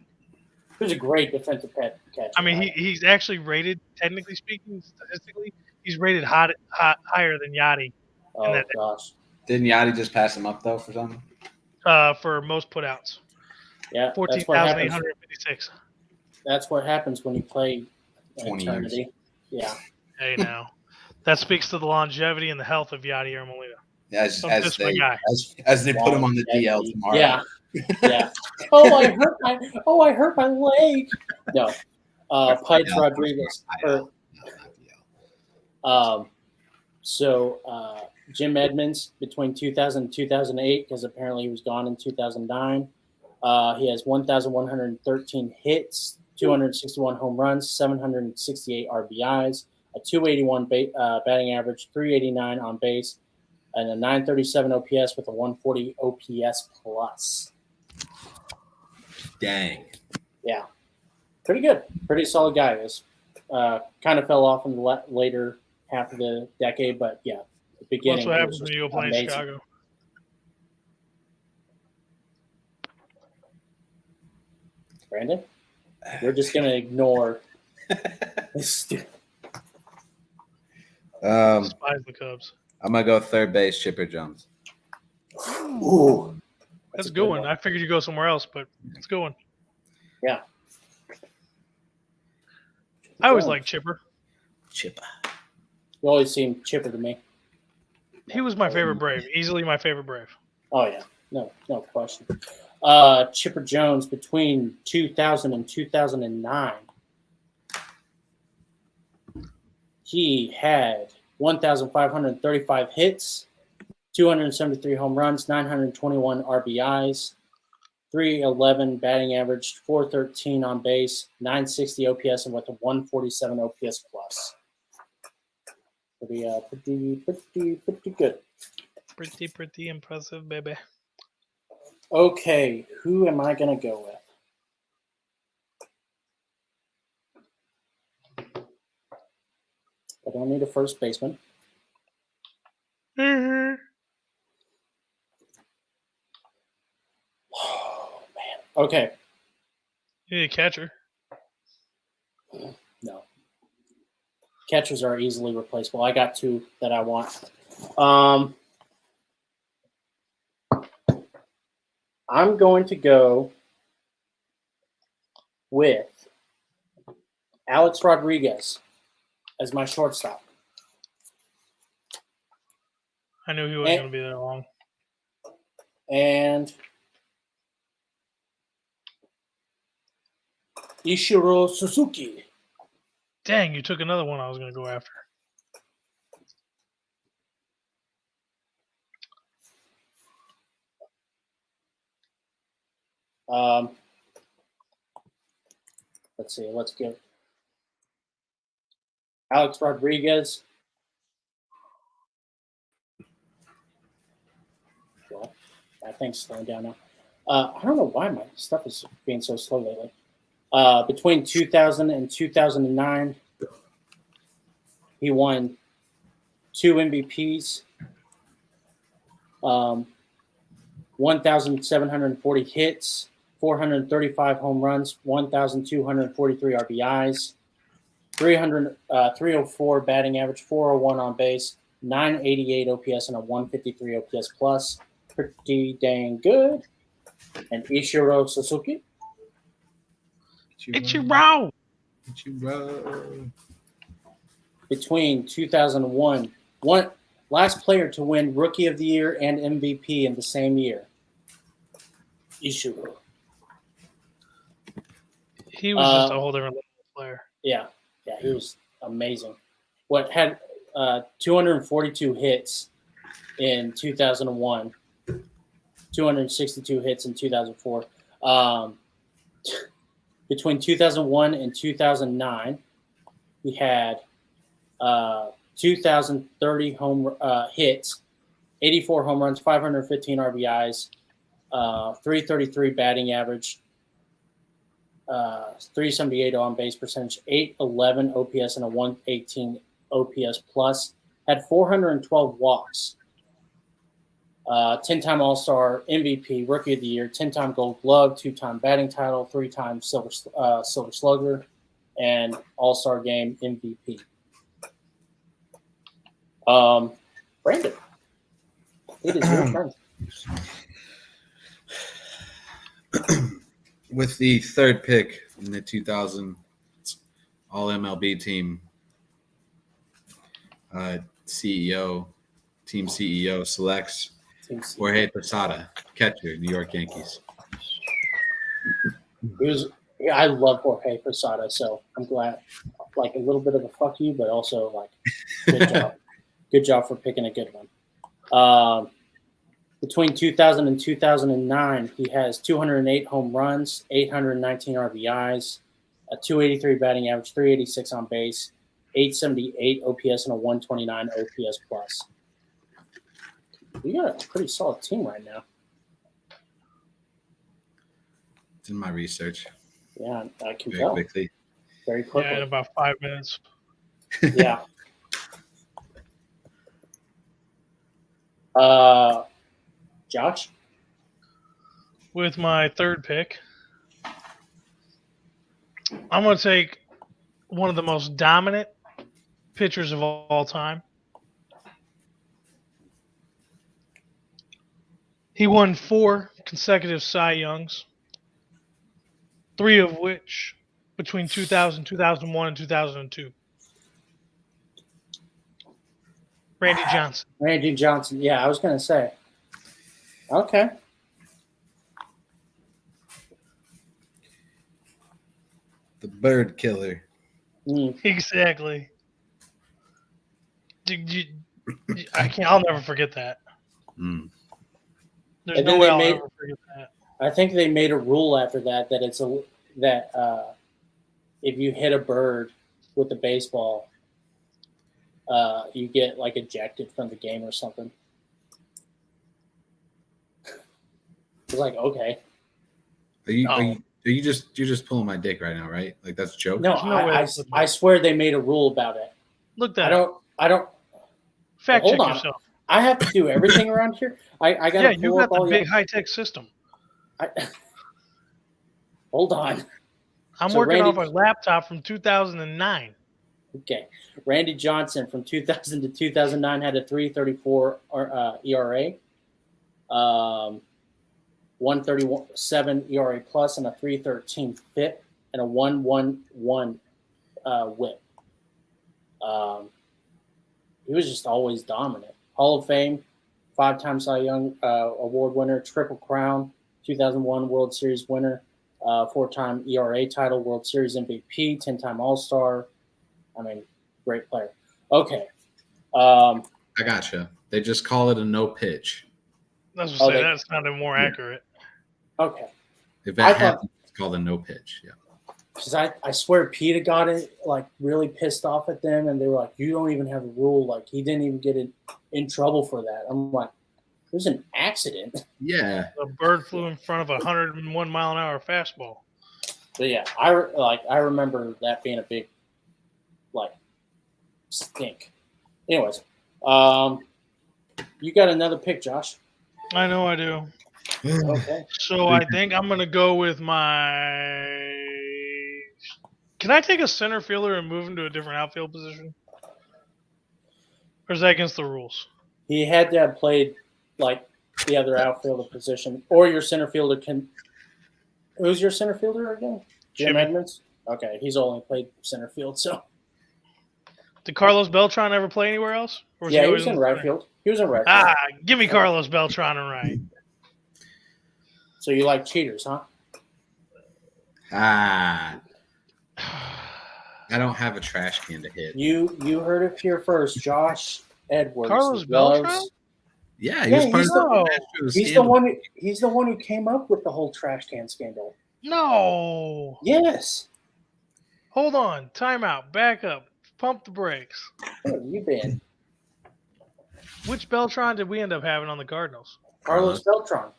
He was a great defensive catcher. I mean, he's actually rated, technically speaking, statistically, he's rated higher than Yachty. Oh, gosh. Didn't Yachty just pass him up, though, for something? For most putouts. Yeah, 14,856. That's what happens when you play 20 eternity. years. Yeah. Hey, now. That speaks to the longevity and the health of Yachty Molina. As they Wow, put him on the DL tomorrow. Yeah. Yeah. I hurt my leg. No. Pudge Rodriguez. Jim Edmonds between 2000 and 2008, because apparently he was gone in 2009. He has 1,113 hits, 261 home runs, 768 RBIs, a 281 batting average, 389 on base, and a 937 OPS with a 140 OPS plus. Dang. Yeah. Pretty good. Pretty solid guy. This kind of fell off in the later half of the decade, but yeah, the beginning. That's what happens when you go play in Chicago. Brandon, we're just going to ignore this. Despise the Cubs. I'm going to go third base, Chipper Jones. Ooh. That's a good one. I figured you'd go somewhere else, but it's a good one. Yeah. I always like Chipper. Chipper. You always seem Chipper to me. He was my favorite Brave. Easily my favorite Brave. Oh, yeah. No question. Chipper Jones between 2000 and 2009. He had 1,535 hits, 273 home runs, 921 RBIs, 311 batting average, 413 on base, 960 OPS, and with a 147 OPS plus. Pretty good. Pretty impressive, baby. Okay, who am I going to go with? I don't need a first baseman. Mm-hmm. Oh, man. Okay. You need a catcher. No. Catchers are easily replaceable. I got two that I want. I'm going to go with Alex Rodriguez as my shortstop. I knew he wasn't going to be there long. And Ichiro Suzuki. Dang, you took another one I was going to go after. Let's see. Let's give Alex Rodriguez. Well, that thing's slowing down now. I don't know why my stuff is being so slow lately. Between 2000 and 2009, he won 2 MVPs, 1,740 hits, 435 home runs, 1,243 RBIs, 304 batting average, 401 on base, 988 OPS, and a 153 OPS plus. Pretty dang good. And Ichiro Suzuki. Ichiro. Between 2001, last player to win Rookie of the Year and MVP in the same year. Ichiro. He was just a whole different level player. Yeah, he was amazing. What had 242 hits in 2001, 262 hits in 2004. Between 2001 and 2009, he had 2,030 hits, 84 home runs, 515 RBIs, 333 batting average, 378 on base percentage, 811 OPS, and a 118 OPS plus. Had 412 walks. 10-time All-Star, MVP, Rookie of the Year, 10-time Gold Glove, 2-time batting title, 3-time Silver Slugger, and All-Star Game MVP. Brandon, it is your turn. With the third pick in the 2000 All MLB team, team CEO selects Jorge Posada, catcher, New York Yankees. I love Jorge Posada, so I'm glad. Like a little bit of a fuck you, but also like good job. Good job for picking a good one. Between 2000 and 2009, he has 208 home runs, 819 RBIs, a 283 batting average, 386 on base, 878 OPS, and a 129 OPS plus. We got a pretty solid team right now. It's in my research. Yeah, I can Very tell. quickly. Very quickly. Yeah, in about 5 minutes. Yeah. Josh? With my third pick, I'm going to take one of the most dominant pitchers of all time. He won 4 consecutive Cy Youngs, 3 of which between 2000, 2001, and 2002. Randy Johnson. Randy Johnson. Yeah, I was going to say. Okay. The bird killer. Exactly. I'll never forget that. There's no way I'll ever forget that. I think they made a rule after that if you hit a bird with a baseball, you get like ejected from the game or something. It's like, okay. You're just pulling my dick right now, right? Like that's a joke. No, I swear they made a rule about it. Look that. I don't. Fact check yourself. I have to do everything around here. I got. Yeah, you got the big high tech system. Hold on. I'm working off a laptop from 2009. Okay, Randy Johnson from 2000 to 2009 had a 3.34 ERA, 1.37 ERA plus, and a 3.13 FIP, and a 1.11 WHIP. He was just always dominant. Hall of Fame, 5-time Cy Young Award winner, Triple Crown, 2001 World Series winner, 4-time ERA title, World Series MVP, 10-time All-Star. I mean, great player. Okay. I gotcha. They just call it a no pitch. That's what I'm saying. That sounded more accurate. Okay. If that happens, it's called a no pitch. Yeah. Because I swear Peter got it, like, really pissed off at them, and they were like, you don't even have a rule. Like, he didn't even get in trouble for that. I'm like, it was an accident. Yeah. A bird flew in front of a 101 mile an hour fastball. But yeah, I remember that being a big, like, stink. Anyways, you got another pick, Josh. I know I do. Okay. So I think I'm gonna go with my. Can I take a center fielder and move him to a different outfield position? Or is that against the rules? He had to have played like the other outfielder position, or your center fielder can. Who's your center fielder again? Jim Jimmy. Edmonds. Okay, he's only played center field, so Did Carlos Beltran ever play anywhere else? Or yeah, he always was in the right center? field. He was in right field. Ah, give me Carlos Beltran and right. So you like cheaters, huh? I don't have a trash can to hit. You heard it here first. Josh Edwards. Carlos loves- Beltran? Yeah, he was part he's of the- the He's the one who came up with the whole trash can scandal. No. Yes. Hold on. Time out. Back up. Pump the brakes. Where have you been? Which Beltran did we end up having on the Cardinals? Carlos Beltran.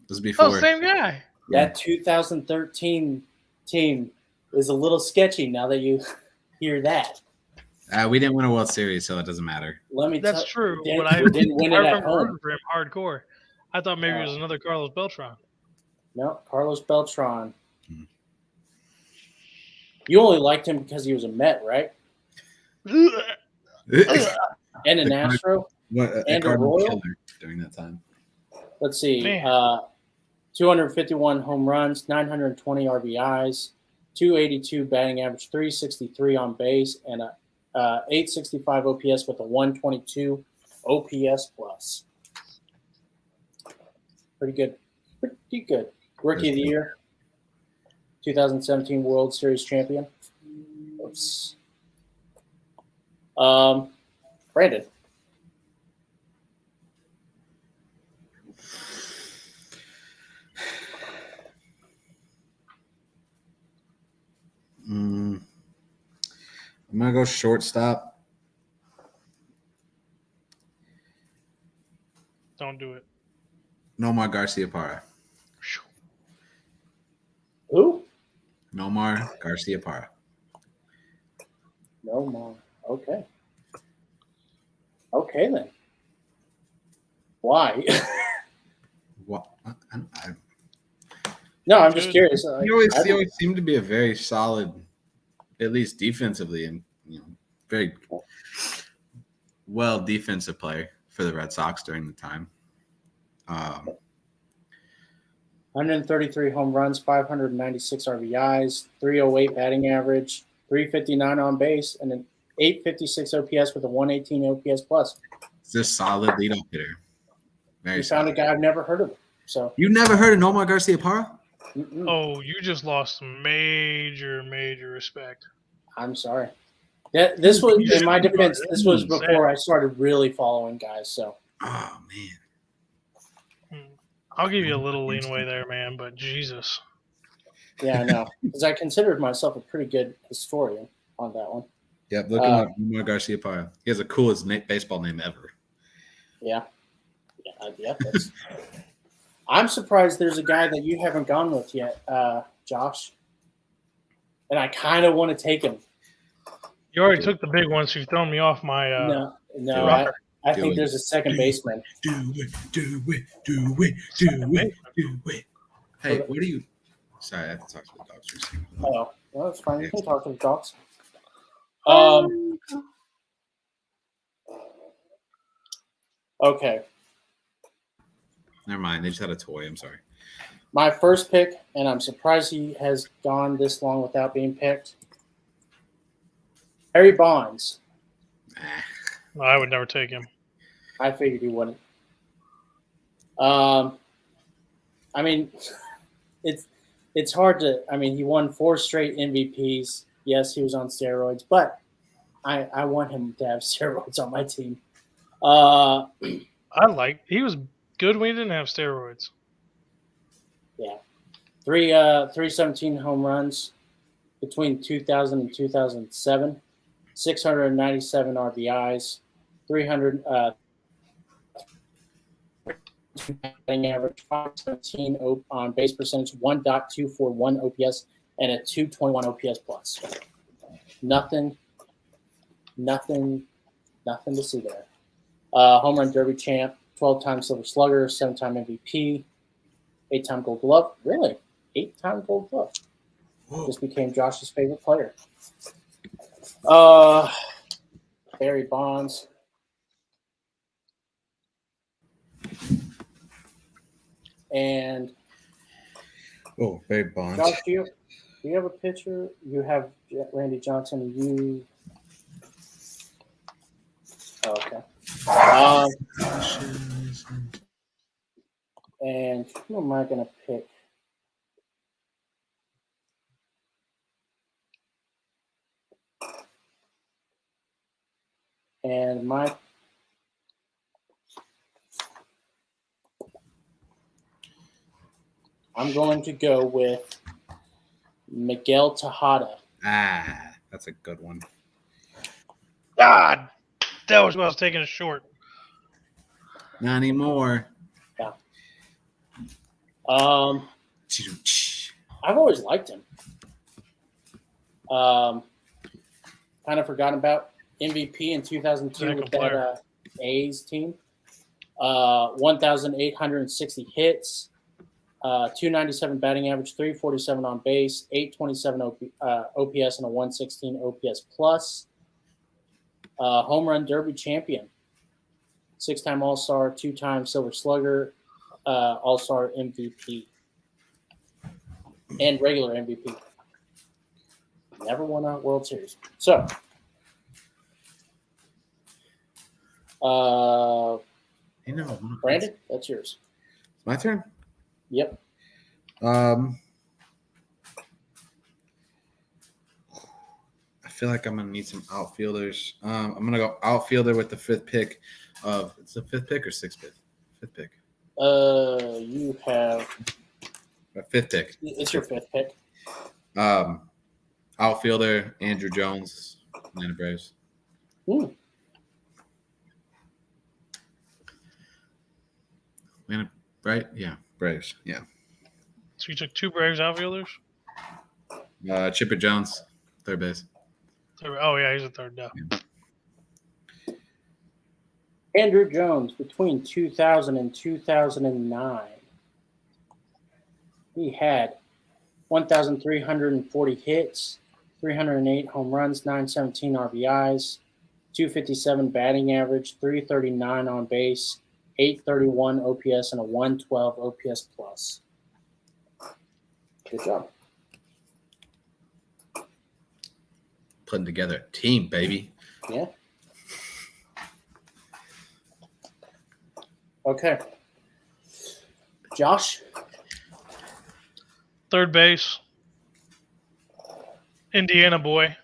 This was before. Oh, same guy. That 2013 team is a little sketchy now that you hear that. We didn't win a World Series, so it doesn't matter. Let me That's tell true. you, But I didn't win it at remember home. rooting for him hardcore. I thought maybe it was another Carlos Beltran. No, Carlos Beltran. Hmm. You only liked him because he was a Met, right? And an Astro. And a Royal? Killer during that time. Let's see. Man. 251 home runs, 920 RBIs, 282 batting average, 363 on base, and a 865 OPS with a 122 OPS plus. Pretty good. Pretty good. Rookie of the year. 2017 World Series champion. Oops. Brandon. I'm gonna go shortstop. Don't do it. Nomar Garciaparra. Who? Nomar Garciaparra. No more. Okay. Okay then. Why? What? No, I'm just curious. He always seemed to be a very solid, at least defensively, and very well defensive player for the Red Sox during the time. 133 home runs, 596 RBIs, 308 batting average, 359 on base, and an 856 OPS with a 118 OPS plus. It's just solid leadoff hitter. Very You found a solid. guy I've never heard of. So You never heard of Nomar Garciaparra? Oh, you just lost some major respect. I'm sorry. This was, in my defense, this was before I started really following guys. So Oh man. I'll give you a little leanway there, man, but Jesus. yeah, I know because I considered myself a pretty good historian on that one. Yep, look him up. Nomar Garciaparra. He has the coolest baseball name ever. Yeah. That's, I'm surprised there's a guy that you haven't gone with yet, Josh. And I kind of want to take him. You already took the big one, so you've thrown me off my No, rocker. I think there's a second baseman. Do it. Hey, what do you? Sorry, I have to talk to the dogs for a second. Oh, well, that's fine. You can talk to the dogs. Okay. Never mind. They just had a toy. I'm sorry. My first pick, and I'm surprised he has gone this long without being picked. Harry Bonds. No, I would never take him. I figured he wouldn't. I mean, it's hard to. I mean, he won 4 straight MVPs. Yes, he was on steroids, but I want him to have steroids on my team. He was good when he didn't have steroids. Yeah, 317 home runs between 2000 and 2007, 697 RBIs, 300 batting average, 517 on base percentage, 1.241 OPS, and a 221 OPS plus. Nothing to see there. Home run derby champ, 12-time Silver Slugger, 7-time MVP, 8-time Gold Glove. Really? 8-time Gold Glove. This became Josh's favorite player. Barry Bonds. And Barry Bonds. Josh, do you have a picture? You have Randy Johnson. Okay. And who am I going to pick? And I'm going to go with Miguel Tejada. That's a good one. God, that was what I was taking a short. Not anymore. Yeah. I've always liked him. Kind of forgotten about MVP in 2002 with that A's team. 1,860 hits, 297 batting average, 347 on base, 827 OPS, and a 116 OPS plus. Home run derby champion, 6-time All-Star, 2-time Silver Slugger, All-Star MVP, and regular MVP. Never won a World Series. So, Brandon, that's yours. My turn? Yep. I feel like I'm going to need some outfielders. I'm going to go outfielder with the 5th pick of – it's the 5th pick or 6th pick? 5th pick. You have – a 5th pick. It's your 5th pick. Outfielder, Andrew Jones, Atlanta Braves. Atlanta, right? Yeah, Braves. Yeah. So you took 2 Braves outfielders? Chipper Jones, third base. Oh, yeah, he's a third now. Yeah. Andrew Jones, between 2000 and 2009, he had 1,340 hits, 308 home runs, 917 RBIs, 257 batting average, 339 on base, 831 OPS, and a 112 OPS plus. Good job. Putting together a team, baby. Yeah. Okay. Josh? Third base. Indiana boy.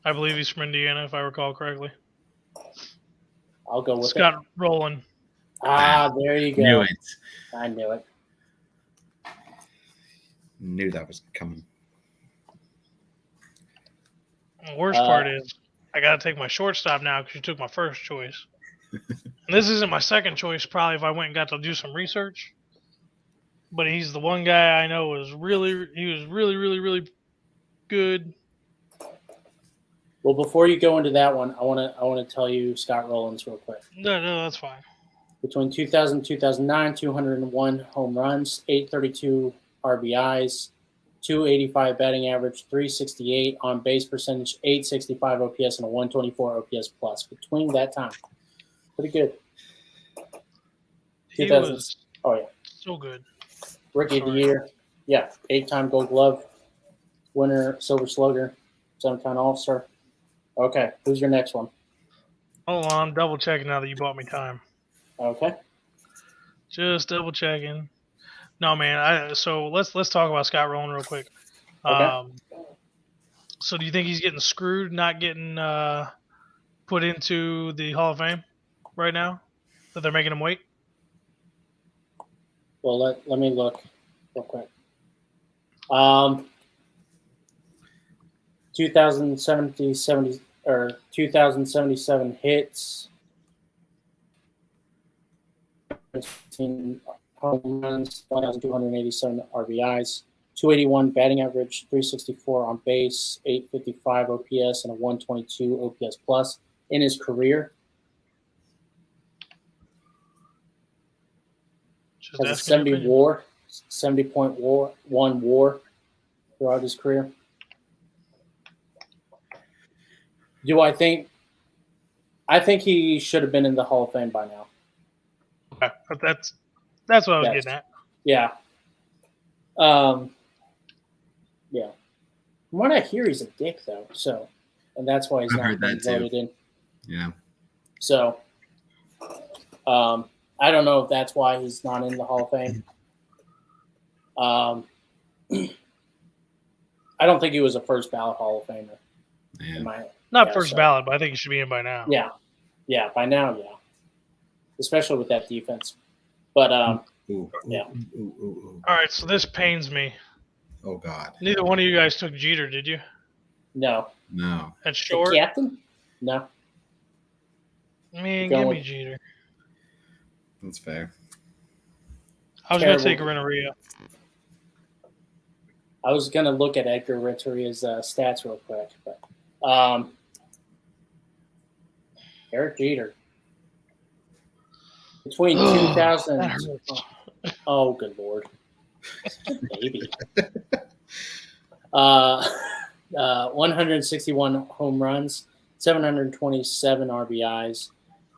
I believe he's from Indiana, if I recall correctly. I'll go with Scott Rowland. There you go. Knew it. I knew it. Knew that was coming. The worst part is I got to take my shortstop now because you took my first choice. And this isn't my second choice, probably, if I went and got to do some research. But he's the one guy I know was really, really good. Well, before you go into that one, I want to tell you Scott Rowland's real quick. No, that's fine. Between 2000 and 2009, 201 home runs, 832 RBIs, 285 batting average, 368 on base percentage, 865 OPS, and a 124 OPS plus. Between that time, pretty good. He was so good. Rookie of the year, 8-time Gold Glove winner, Silver Slugger, 7-time All-Star. Okay, who's your next one? Hold on, I'm double checking now that you bought me time. Okay. Just double checking. No, man. So let's talk about Scott Rowland real quick. Okay. So do you think he's getting screwed, not getting put into the Hall of Fame right now? That they're making him wait? Well, let me look real quick. 2,077 hits, 15 home runs, 1,287 RBIs, 281 batting average, 364 on base, 855 OPS, and a 122 OPS plus in his career. Just Has a asking your 70 opinion. WAR, 70.1 WAR throughout his career. Do I think? I think he should have been in the Hall of Fame by now. Okay, but that's what I was Yes. getting at. Yeah. Yeah. From what I hear, he's a dick though. So, and that's why he's I've not heard being that, too. voted in. Yeah. So, I don't know if that's why he's not in the Hall of Fame. I don't think he was a first ballot Hall of Famer. Yeah. Not first ballot, but I think he should be in by now. Yeah, by now, yeah. Especially with that defense. But yeah. Ooh. All right, so this pains me. Oh God. Neither one of you guys took Jeter, did you? No. No. At The short? captain? No. Man, Going give me with- Jeter. That's fair. I was going to take Terrible. Renteria. I was gonna look at Edgar Renteria's stats real quick, but Eric Jeter between That 2000. hurts. Oh, good lord, baby. 161 home runs, 727 RBIs,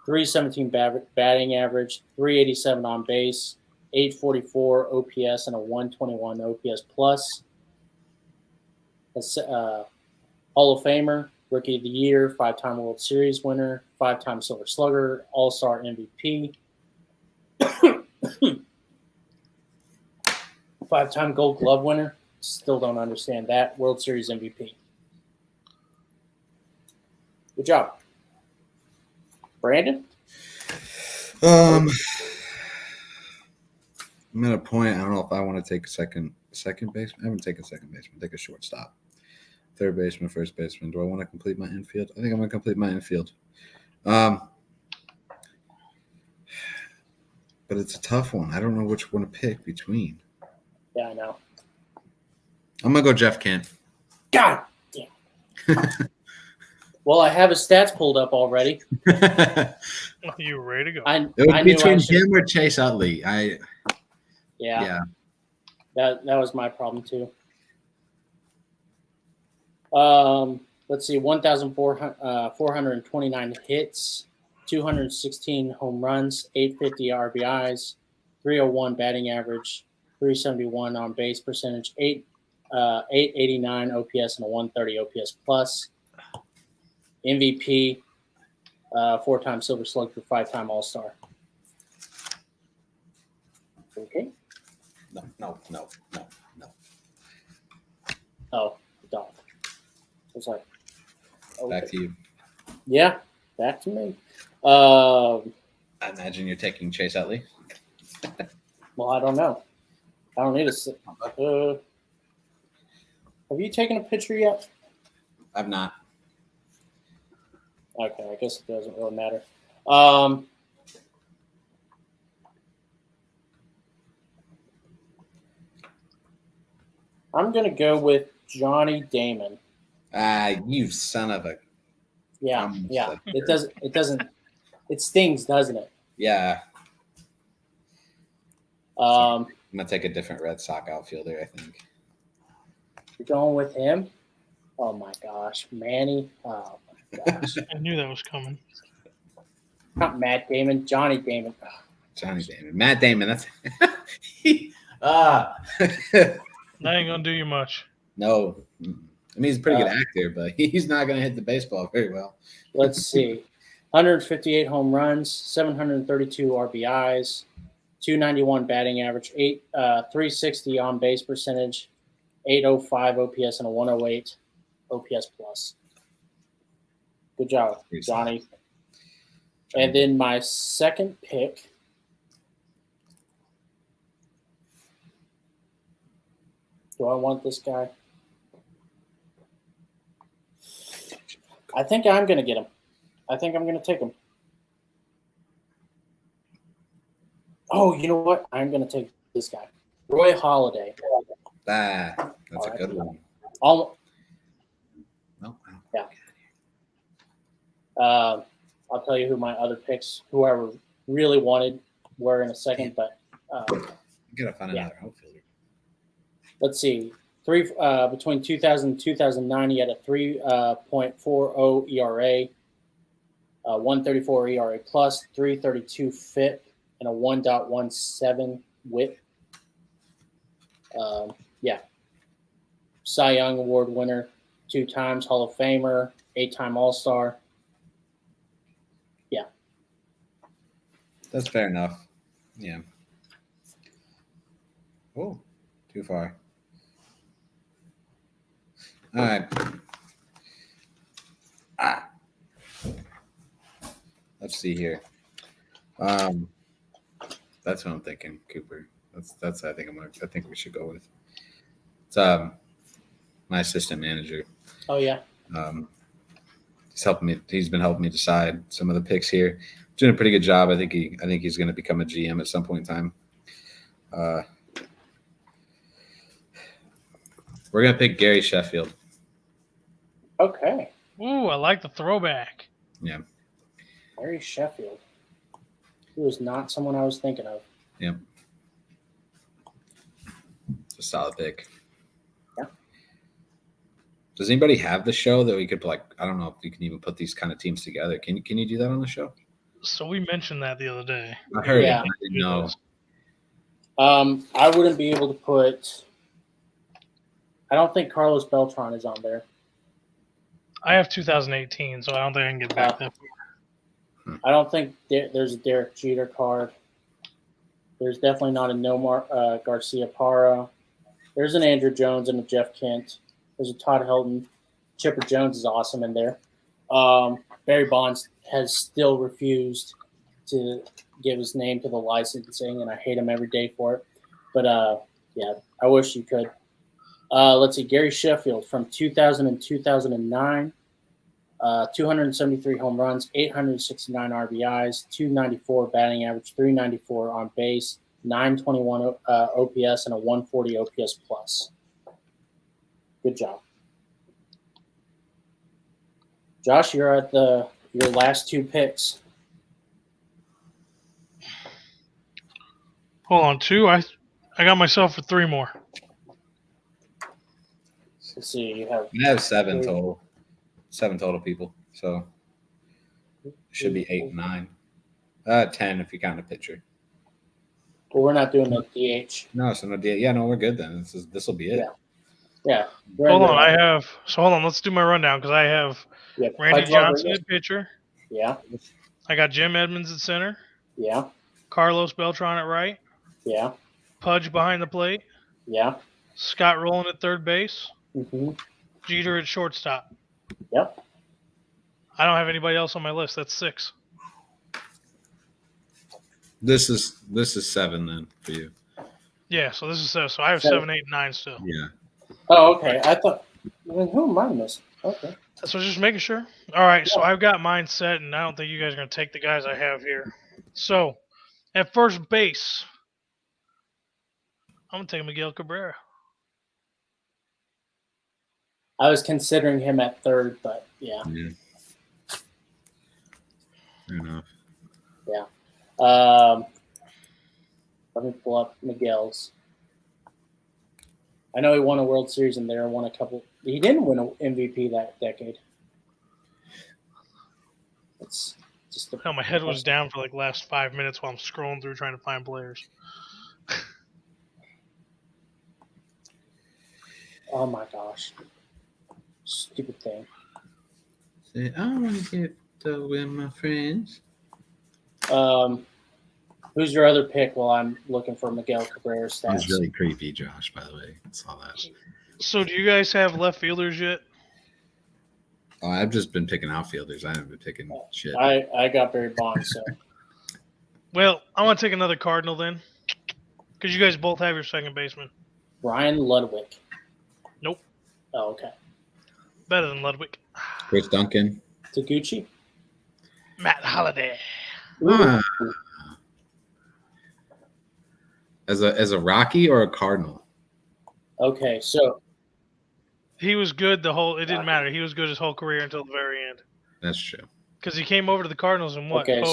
317 batting average, 387 on base, 844 OPS, and a 121 OPS plus. Hall of Famer, Rookie of the Year, 5-time World Series winner, 5-time Silver Slugger, All-Star MVP, 5-time Gold Glove winner. Still don't understand that. World Series MVP. Good job. Brandon? I'm at a point. I don't know if I want to take second baseman. I haven't taken second baseman. Take a shortstop, third baseman, first baseman. Do I want to complete my infield? I think I'm going to complete my infield. But it's a tough one. I don't know which one to pick between. Yeah, I know. I'm going to go Jeff Kent. God damn. Well, I have his stats pulled up already. You ready to go? I It was knew I between should. him or Chase Utley. Yeah. That was my problem too. Let's see, 1,429 hits, 216 home runs, 850 RBIs, 301 batting average, 371 on base percentage, 889 OPS, and a 130 OPS plus. MVP, 4-time Silver Slugger, 5-time All-Star. Okay. No. Oh, dog. I was like, Back to you. yeah, back to me. I imagine you're taking Chase Utley. Well, I don't know. I don't need to. Have you taken a picture yet? I've not. Okay, I guess it doesn't really matter. I'm gonna go with Johnny Damon. You son of a. Yeah. It doesn't. It stings, doesn't it? Yeah. Um, I'm going to take a different Red Sox outfielder, I think. You're going with him? Oh my gosh, Manny. Oh my gosh. I knew that was coming. Not Matt Damon, Johnny Damon. Johnny Damon. Matt Damon. That's. That ain't gonna do you much. No. I mean, he's a pretty good actor, but he's not going to hit the baseball very well. Let's see. 158 home runs, 732 RBIs, 291 batting average, 360 on base percentage, 805 OPS, and a 108 OPS plus. Good job, Johnny. And then my second pick. Do I want this guy? I think I'm going to get him. I think I'm going to take him. Oh, you know what? I'm going to take this guy. Roy Halladay. That's a good one. No. Yeah. I'll tell you who my other picks, who I really wanted, were in a second. But You gotta find Yeah. another outfielder. Let's see. Between 2000 and 2009, he had a 3.40 ERA, 134 ERA plus, 332 FIP, and a 1.17 WHIP. Yeah. Cy Young Award winner, 2 times Hall of Famer, 8-time All-Star. Yeah. That's fair enough. Yeah. Oh, too far. All right. Let's see here. That's what I'm thinking, Cooper. That's I think we should go with. It's my assistant manager. Oh yeah. He's been helping me decide some of the picks here. Doing a pretty good job. I think he's going to become a GM at some point in time. We're going to pick Gary Sheffield. Okay. Ooh, I like the throwback. Yeah. Gary Sheffield. He was not someone I was thinking of. Yep. It's a solid pick. Yeah. Does anybody have the show that we could I don't know if you can even put these kind of teams together. Can you do that on the show? So we mentioned that the other day. I heard Yeah. it. I didn't know. I wouldn't be able to put. I don't think Carlos Beltran is on there. I have 2018, so I don't think I can get back that far. I don't think there's a Derek Jeter card. There's definitely not a Nomar Garcia Parra. There's an Andrew Jones and a Jeff Kent. There's a Todd Helton. Chipper Jones is awesome in there. Barry Bonds has still refused to give his name to the licensing, and I hate him every day for it. But, yeah, I wish you could. Let's see, Gary Sheffield from 2000 and 2009. 273 home runs, 869 RBIs, 294 batting average, 394 on base, 921 OPS, and a 140 OPS plus. Good job. Josh, you're at your last 2 picks. Hold on, 2. I got myself for 3 more. Let's see. I have 7 total. 7 total people. So it should be 8 and 9. 10 if you count a pitcher. Well, we're not doing the DH. No, so no DH. Yeah, no, we're good then. This will be it. Yeah. Hold on, hold on. Let's do my rundown because I have Randy Johnson at pitcher. Yeah. I got Jim Edmonds at center. Yeah. Carlos Beltran at right. Yeah. Pudge behind the plate. Yeah. Scott Rowland at third base. Mm-hmm. Jeter at shortstop. Yep. I don't have anybody else on my list. That's 6. This is 7 then for you. Yeah, so this is 7. So I have 7, 8, and 9 still. Yeah. Oh, okay. I thought. Who am I missing? Okay. So just making sure. All right, so I've got mine set, and I don't think you guys are going to take the guys I have here. So at first base, I'm going to take Miguel Cabrera. I was considering him at third, but yeah. Fair enough. Yeah. Let me pull up Miguel's. I know he won a World Series in there, won a couple. He didn't win an MVP that decade. It's just my head was down for the last 5 minutes while I'm scrolling through trying to find players. Oh my gosh. Stupid thing. Say, I want to get with my friends. Who's your other pick while I'm looking for Miguel Cabrera's stats? It's really creepy, Josh, by the way. I saw that. So do you guys have left fielders yet? Oh, I've just been picking outfielders. I haven't been picking shit. I got Barry Bonds, so. Well, I want to take another Cardinal then. Because you guys both have your second baseman. Ryan Ludwig. Nope. Oh, okay. Better than Ludwig. Chris Duncan. Taguchi. Matt Holliday. As a Rocky or a Cardinal? Okay, so he was good it didn't matter. He was good his whole career until the very end. That's true. Because he came over to the Cardinals in what? Okay.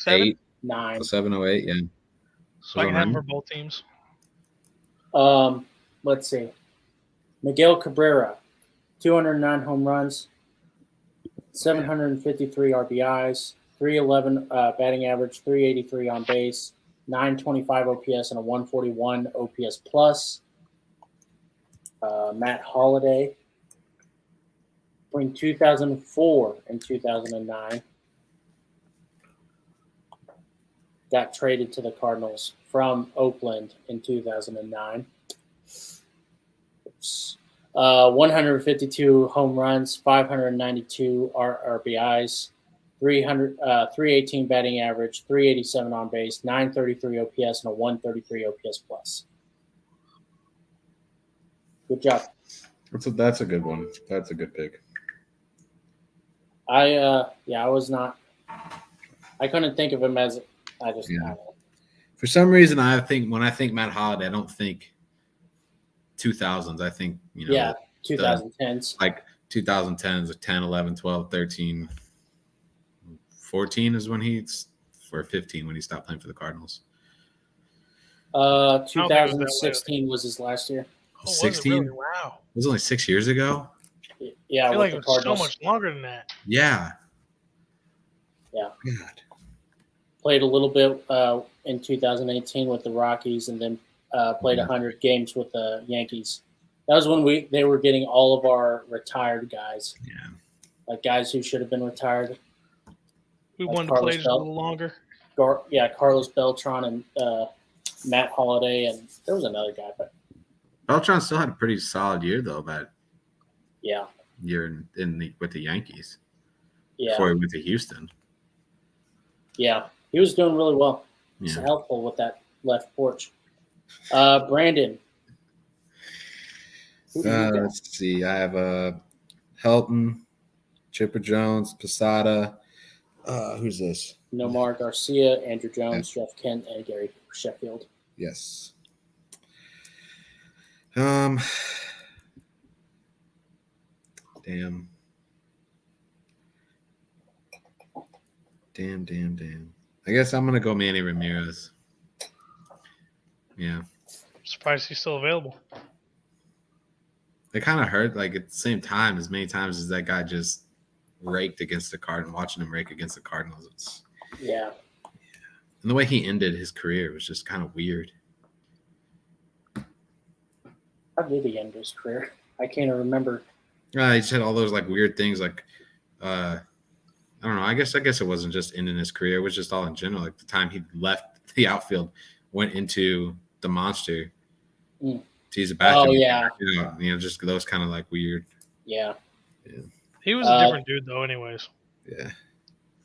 07? 8, 9. 07, 08, yeah. So I can have him for both teams. Let's see. Miguel Cabrera, 209 home runs, 753 RBIs, 311 batting average, 383 on base, 925 OPS, and a 141 OPS plus. Matt Holliday, between 2004 and 2009, got traded to the Cardinals from Oakland in 2009. 152 home runs, 592 RBIs, 318 batting average, 387 on base, 933 OPS, and a 133 OPS plus. Good job. That's a good one. That's a good pick. I was not. I couldn't think of him as. I don't know. For some reason, when I think Matt Holliday, I don't think 2000s. I think 2010s. Like 2010s, 10, 11, 12, 13, 14 is when or 15 when he stopped playing for the Cardinals. 2016 was his last year. 16? Really? Wow. It was only 6 years ago. Yeah, I feel like it was so Cardinals. much longer than that. Yeah. Yeah. God. Played a little bit in 2018 with the Rockies, and then played 100 games with the Yankees. That was when they were getting all of our retired guys. Yeah. Like guys who should have been retired. We Like wanted to play just a little longer. Carlos Beltran and Matt Holliday, and there was another guy, but Beltran still had a pretty solid year though. That year with the Yankees. Yeah. Before he went to Houston. Yeah, he was doing really well. He's helpful with that left porch. Brandon. Let's see. I have Helton, Chipper Jones, Posada. Who's this? Nomar Garcia, Andrew Jones, Jeff Kent, and Gary Sheffield. Yes. Damn. I guess I'm gonna go Manny Ramirez. Yeah. Surprised he's still available. It kind of hurt. Like at the same time, as many times as that guy just raked against the Cardinals, watching him rake against the Cardinals. And the way he ended his career was just kind of weird. How did he end his career? I can't even remember. He just had all those like weird things, like I don't know. I guess it wasn't just ending his career; it was just all in general. Like the time he left the outfield, went into the monster. He's a back. Oh yeah. Just those kind of like weird. Yeah. He was a different dude though, anyways. Yeah.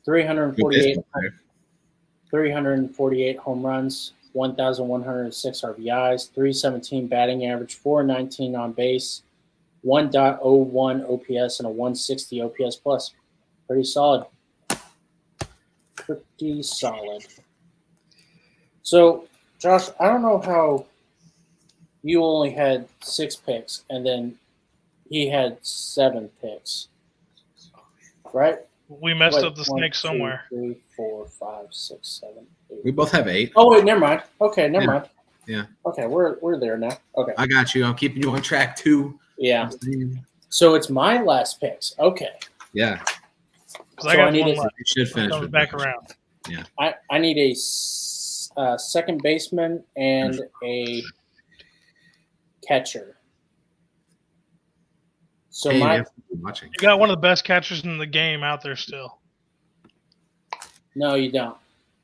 348 home runs, 1,106 RBIs, 317 batting average, 419 on base, 1.01 OPS, and a 160 OPS plus. Pretty solid. So, Josh, I don't know how you only had 6 picks and then he had 7 picks, right? We messed up the snake somewhere. 2, 3, 4, 5, 6, 7, 8. We both have 8. Oh wait, never mind. Okay, never mind. Yeah. Okay, we're there now. Okay. I got you. I'm keeping you on track too. Yeah. So it's my last picks. Okay. Yeah. Because I got one left. You should finish Comes with back me. around. Yeah. I need a second baseman and a catcher. So watching. You got one of the best catchers in the game out there still. No, you don't.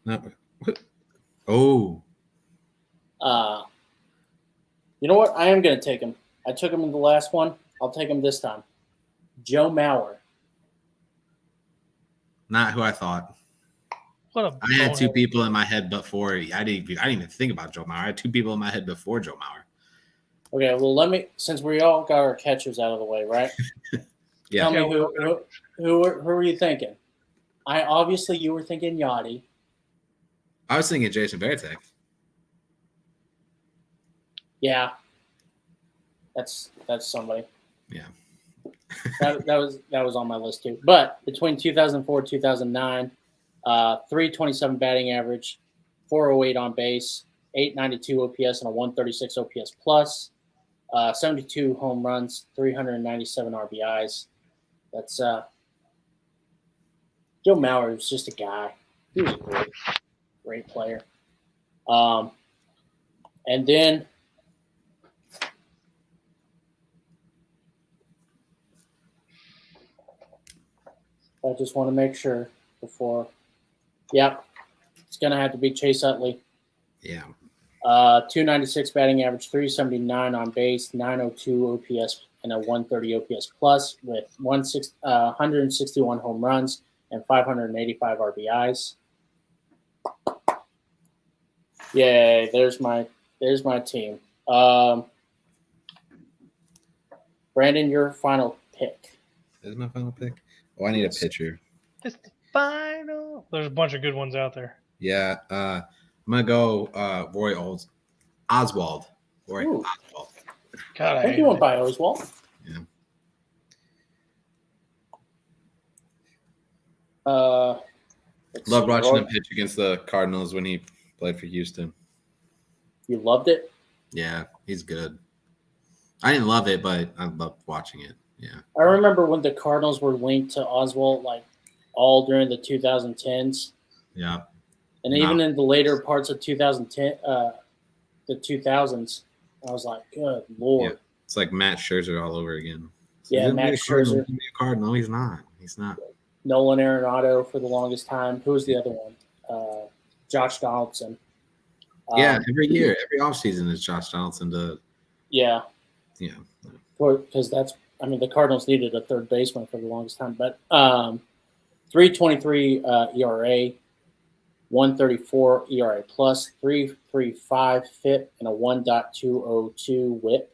No. What? Oh. You know what? I am going to take him. I took him in the last one. I'll take him this time. Joe Mauer. Not who I thought. I had 2 people in my head before. I didn't even think about Joe Mauer. I had 2 people in my head before Joe Mauer. Okay, well, since we all got our catchers out of the way, right? Yeah. Tell me who were you thinking? Obviously you were thinking Yachty. I was thinking Jason Varitek. Yeah, that's somebody. Yeah. that was on my list too. But between 2004 and 2009, 327 batting average, 408 on base, 892 OPS, and a 136 OPS plus. 72 home runs, 397 RBIs. That's Joe Mauer was just a guy. He was a great player. And then I just want to make sure before. Yep, it's going to have to be Chase Utley. Yeah. 296 batting average, 379 on base, 902 OPS, and a 130 OPS plus with 161 home runs and 585 RBIs. Yay! There's my team. Brandon, your final pick. Is my final pick? Oh, I need a pitcher. It's the final. There's a bunch of good ones out there. Yeah. I'm gonna go Roy Oswald. Roy Ooh. Oswald. God, I think you went by Oswald. Yeah. Loved watching him pitch against the Cardinals when he played for Houston. You loved it? Yeah, he's good. I didn't love it, but I loved watching it. Yeah. I remember when the Cardinals were linked to Oswald, like all during the 2010s. Yeah. And even in the later parts of 2010, the 2000s, I was like, good Lord. Yeah. It's like Matt Scherzer all over again. Yeah, Matt Scherzer. He's a Cardinal. He's not. He's not. Nolan Arenado for the longest time. Who was the other one? Josh Donaldson. Yeah, every year, every offseason is Josh Donaldson. Yeah. Yeah. Because the Cardinals needed a third baseman for the longest time. But 3.23 ERA, 1.34 ERA plus, 3.35 FIP, and a 1.202 WHIP.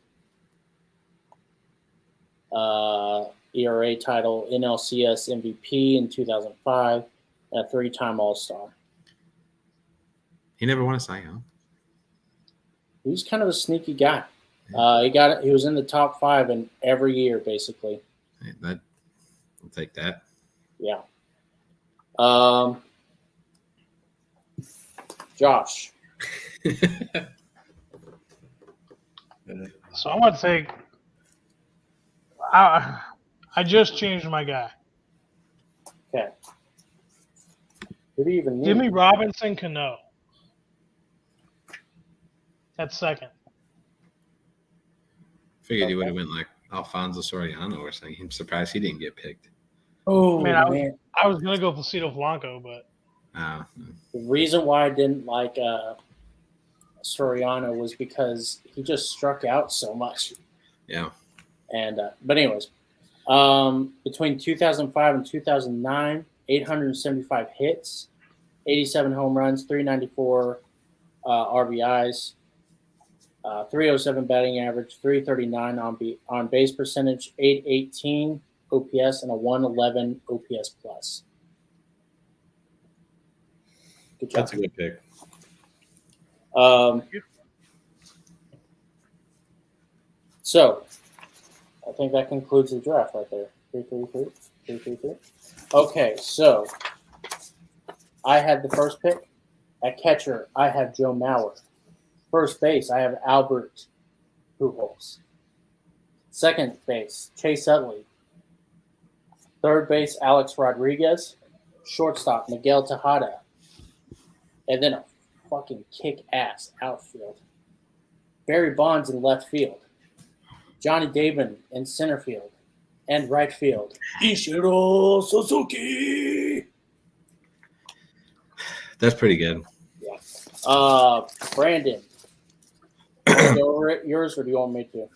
ERA title, NLCS MVP in 2005, and a 3-time All-Star. He never won a Cy Young. He was kind of a sneaky guy. He was in the top 5 in every year, basically. I'll take that. Yeah. Josh. So I'm going to take – I just changed my guy. Okay. Who do you even need? Give me Robinson Cano. That's second. Figured you would have went like Alfonso Soriano or something. I'm surprised he didn't get picked. Oh, Man, man. I was going to go Placido Blanco, but the reason why I didn't like Soriano was because he just struck out so much. Yeah. And but anyways, between 2005 and 2009, 875 hits, 87 home runs, 394 RBIs, 307 batting average, 339 on base percentage, 818 OPS, and a 111 OPS plus. Good job. That's a good pick. So, I think that concludes the draft right there. 3-3-3. Okay, so I had the first pick. At catcher, I have Joe Mauer. First base, I have Albert Pujols. Second base, Chase Utley. Third base, Alex Rodriguez. Shortstop, Miguel Tejada. And then a fucking kick-ass outfield. Barry Bonds in left field. Johnny Damon in center field. And right field, Ichiro Suzuki. That's pretty good. Yeah. Brandon, you want to go over it yours, or do you want me to?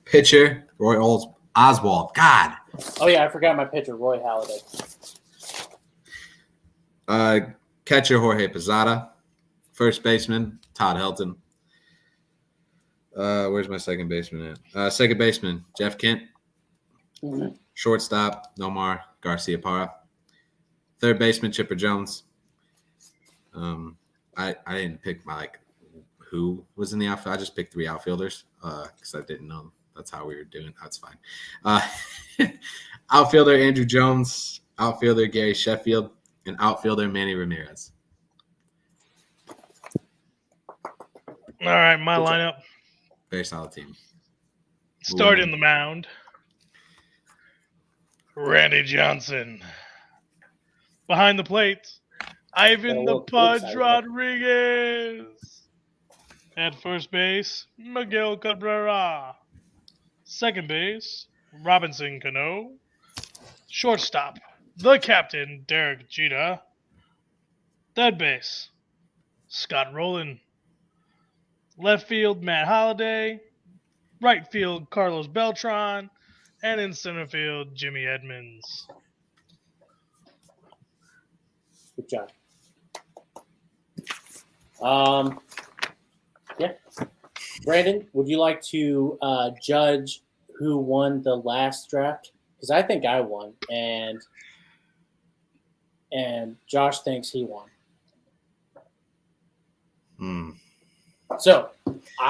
Pitcher, Roy Oswald. God. Oh, yeah, I forgot my pitcher, Roy Halladay. Catcher, Jorge Posada. First baseman, Todd Helton. Where's my second baseman at? Second baseman, Jeff Kent. Mm-hmm. Shortstop, Nomar Garciaparra. Third baseman, Chipper Jones. I didn't pick who was in the outfield. I just picked 3 outfielders because I didn't know that's how we were doing. That's fine. Outfielder Andrew Jones, outfielder Gary Sheffield, and outfielder Manny Ramirez. All right, my Good job. lineup. Very solid team. Start in the mound. Randy Johnson. Behind the plate, Ivan the little Pudge excited. Rodriguez. At first base, Miguel Cabrera. Second base, Robinson Cano. Shortstop, the captain, Derek Jeter. Third base, Scott Rowland. Left field, Matt Holliday. Right field, Carlos Beltran. And in center field, Jimmy Edmonds. Good job. Yeah. Brandon, would you like to judge who won the last draft? Because I think I won, and Josh thinks he won. So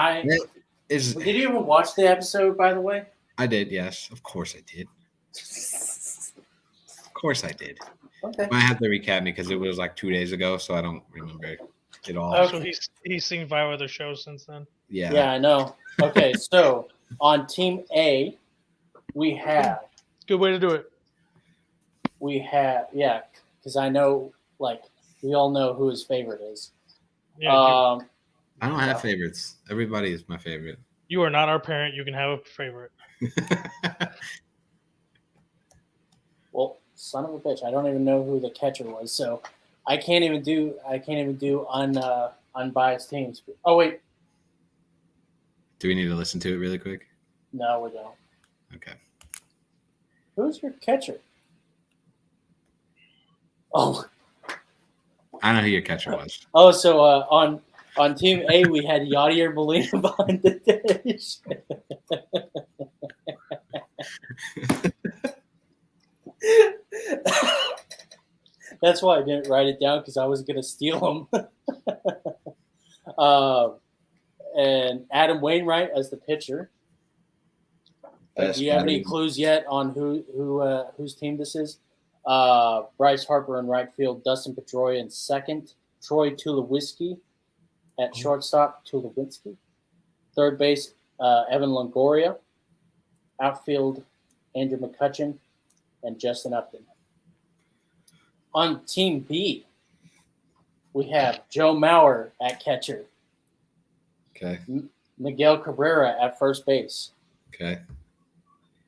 did you even watch the episode, by the way? I did, yes. Of course I did. Of course I did. Okay. I have to recap me because it was like 2 days ago, so I don't remember it all. So Okay. he's seen 5 other shows since then. Yeah, I know. Okay, so on Team A, we have. Good way to do it. Because I know, we all know who his favorite is. Yeah, I don't have favorites. Everybody is my favorite. you are not our parent. You can have a favorite. Well, son of a bitch, I don't even know who the catcher was, so I can't even do unbiased teams. Oh wait, Do we need to listen to it really quick? no, we don't. Okay. Who's your catcher? Oh, I know who your catcher was. So on Team A we had Yadier Molina behind the dish. That's why I didn't write it down, because I was going to steal him. And Adam Wainwright as the pitcher. Do you have any clues yet on whose team this is? Bryce Harper in right field, Dustin Pedroia in second, Troy Tulowitzki at shortstop, Tulowitzki. Third base, Evan Longoria. Outfield, Andrew McCutchen and Justin Upton. On Team B, we have Joe Mauer at catcher. Okay. Miguel Cabrera at first base. Okay.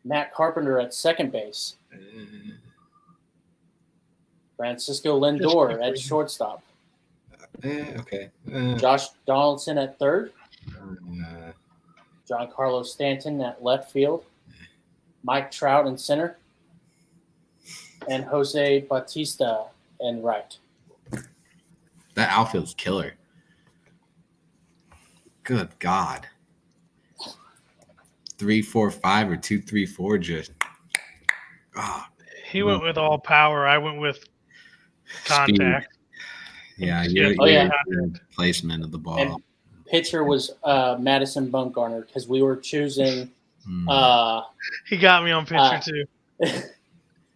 Matt Carpenter at second base. Francisco Lindor at shortstop. Okay. Josh Donaldson at third. Giancarlo Stanton at left field. Mike Trout in center. And Jose Bautista in right. That outfield's killer. Good God. 3-4-5 or 2-3-4 just. He went with all power. I went with contact. Speed. Yeah, Yeah. Placement of the ball. And pitcher was Madison Bumgarner, because we were choosing. He got me on pitcher too.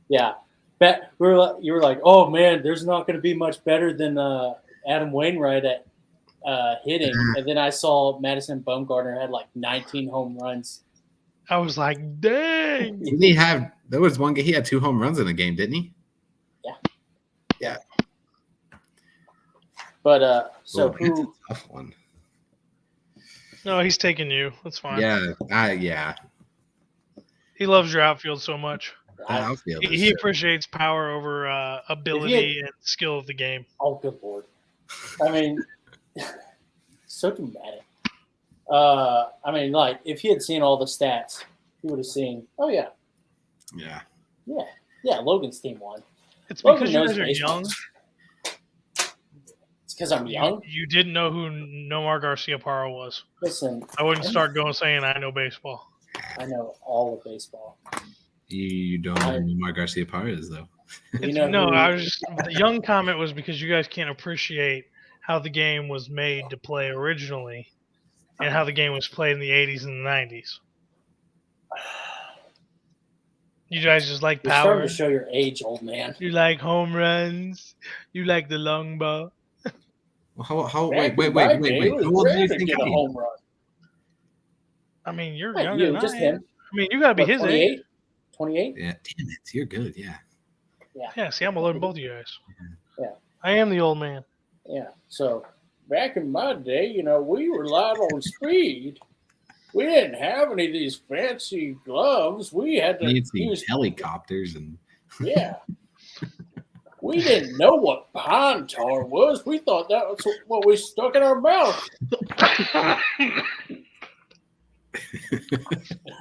Yeah. You were like, oh man, there's not going to be much better than Adam Wainwright at hitting, and then I saw Madison Bumgarner had like 19 home runs. I was like, dang. Didn't he have? There was one game he had 2 home runs in a game, didn't he? Yeah. But so That's who? a tough one. No, he's taking you. That's fine. Yeah. He loves your outfield so much. That outfield is He appreciates power over ability and skill of the game. Oh, good lord! I mean, so dramatic. I mean, like, if he had seen all the stats, he would have seen. Oh yeah. Logan's team won. It's Logan because you knows guys are baseball. young. It's because I'm young. You didn't know who Nomar Garciaparra was. Listen, I wouldn't start going saying I know baseball. I know all of baseball. You don't know who Nomar Garciaparra is, though. I was just the young comment was because you guys can't appreciate how the game was made to play originally and how the game was played in the 80s and the 90s. You guys just like You're power. starting to show your age, old man. You like home runs. You like the long ball. Wait. Back in my day, it How was old do rare you to think get a I am? home run. I mean, you're Not younger you, than just I am. him. I mean, you got to be What, his age. 28? 28? Yeah, damn it. You're good. Yeah. Yeah, see, I'm older than both of you guys. Yeah. I am the old man. Yeah. So back in my day, we relied on speed. We didn't have any of these fancy gloves. We had to Fancy use. helicopters and Yeah. We didn't know what pine tar was. We thought that was what we stuck in our mouth.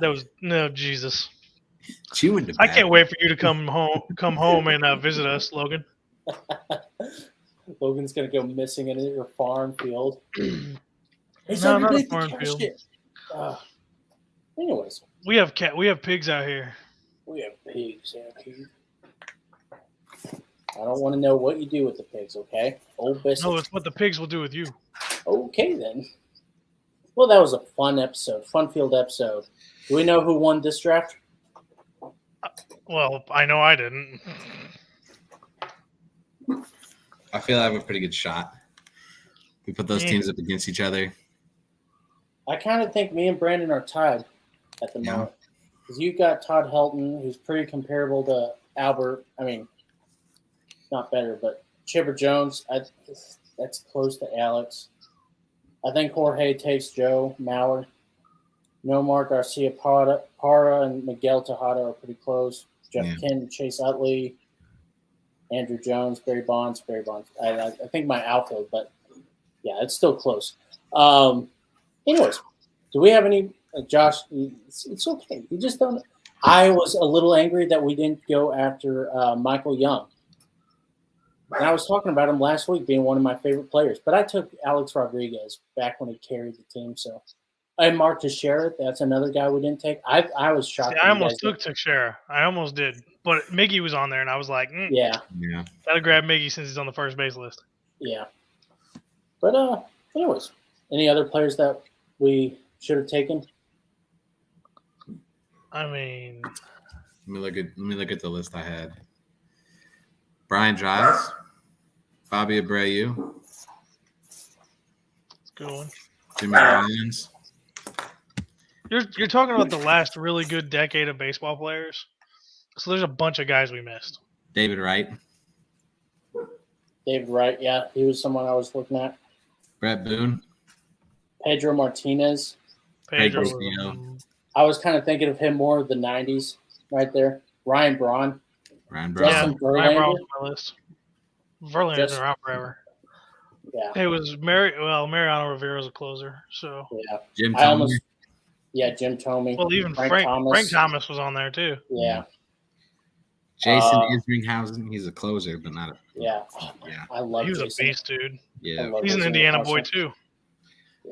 That was no Jesus. chewing I tobacco. can't wait for you to come home and visit us, Logan. Logan's gonna go missing in your farm field. It's No, not a underneath the farm field. casket. Anyways, We have pigs out here. we have pigs out here. I don't want to know what you do with the pigs, okay? Old business. No, it's what the pigs will do with you. Okay, then. Well, that was a fun-filled episode. Do we know who won this draft? Well, I know I didn't. I feel I have a pretty good shot. We put those Yeah. teams up against each other. I kind of think me and Brandon are tied at the Yeah. moment. Because you got Todd Helton, who's pretty comparable to Albert. I mean, not better, but Chipper Jones, that's close to Alex. I think Jorge takes Joe Mauer. Nomar Garcia Parra and Miguel Tejada are pretty close. Jeff Yeah. Ken, Chase Utley, Andrew Jones, Barry Bonds. I think my outfield, but yeah, it's still close. Anyways, do we have any Josh? It's okay. You just don't. I was a little angry that we didn't go after Michael Young. And I was talking about him last week being one of my favorite players, but I took Alex Rodriguez back when he carried the team. So, and Mark Teixeira, that's another guy we didn't take. I was shocked. See, I almost took Teixeira. I almost did, but Miggy was on there, and I was like, Yeah, gotta grab Miggy since he's on the first base list. yeah. But anyways, any other players that we should have taken? I mean, Let me look at the list I had. Brian Giles, Bobby Abreu, good one. Jimmy Rollins. You're talking about the last really good decade of baseball players. So there's a bunch of guys we missed. David Wright, David Wright, yeah, he was someone I was looking at. Brett Boone, Pedro Martinez. Pedro. Castillo. I was kind of thinking of him more of the 90s right there. Ryan Braun. Ryan Justin Brown. Ryan Brown Verlander. was on my list. Verlander's been around forever. Yeah, It was Mariano Rivera's a closer. So yeah. Jim I almost, Thomas. yeah, Jim Tomey. well, even Frank Thomas was on there too. Yeah, Jason Isringhausen. He's a closer, but not a. yeah. Yeah. I love He was Jason. a beast, dude. I Yeah. love He's an Jason Indiana Isringhausen. boy too.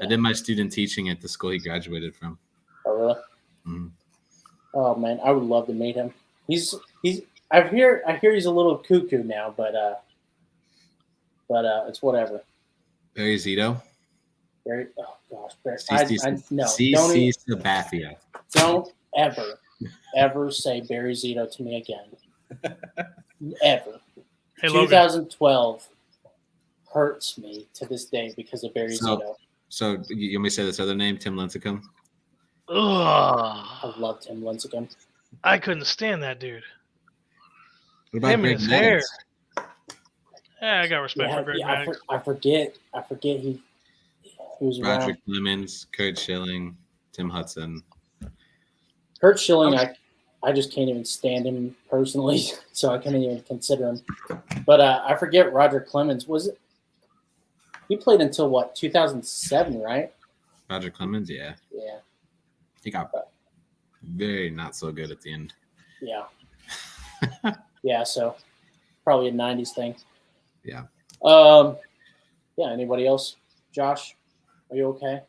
I did my student teaching at the school he graduated from. Oh, really? Mhm. Oh, man, I would love to meet him. I hear he's a little cuckoo now, but it's whatever. Barry Zito. Barry, oh gosh, Barry. No, CC Sabathia. don't ever say Barry Zito to me again. Ever. Hey, Logan. 2012 hurts me to this day because of Barry Zito. So you want me to say this other name, Tim Lincecum? Ugh, I love Tim Lincecum. I couldn't stand that dude. What about Him and Greg his Maddux? hair. Yeah, I got respect for Greg Yeah, Maddux. I forget he was Roger around. Clemens, Kurt Schilling, Tim Hudson. Kurt Schilling, I just can't even stand him personally, so I can't even consider him. But I forget Roger Clemens. Was it? He played until what, 2007, right? Roger Clemens, yeah. Yeah, He got very not so good at the end. yeah, yeah. So probably a '90s thing. Yeah. Yeah. Anybody else? Josh, are you okay?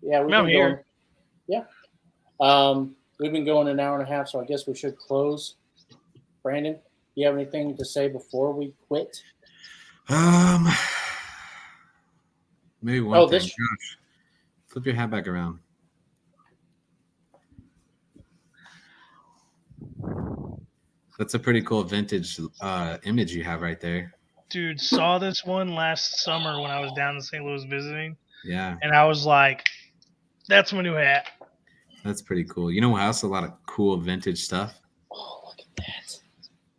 Yeah, we've I'm been here. going. Yeah. We've been going an hour and a half, so I guess we should close. Brandon, do you have anything to say before we quit? Maybe one thing. this- Josh, flip your hat back around. That's a pretty cool vintage image you have right there. Dude, saw this one last summer when I was down in St. Louis visiting, Yeah, and I was like, "That's my new hat." that's pretty cool. You know what else? A lot of cool vintage stuff. Oh, look at that!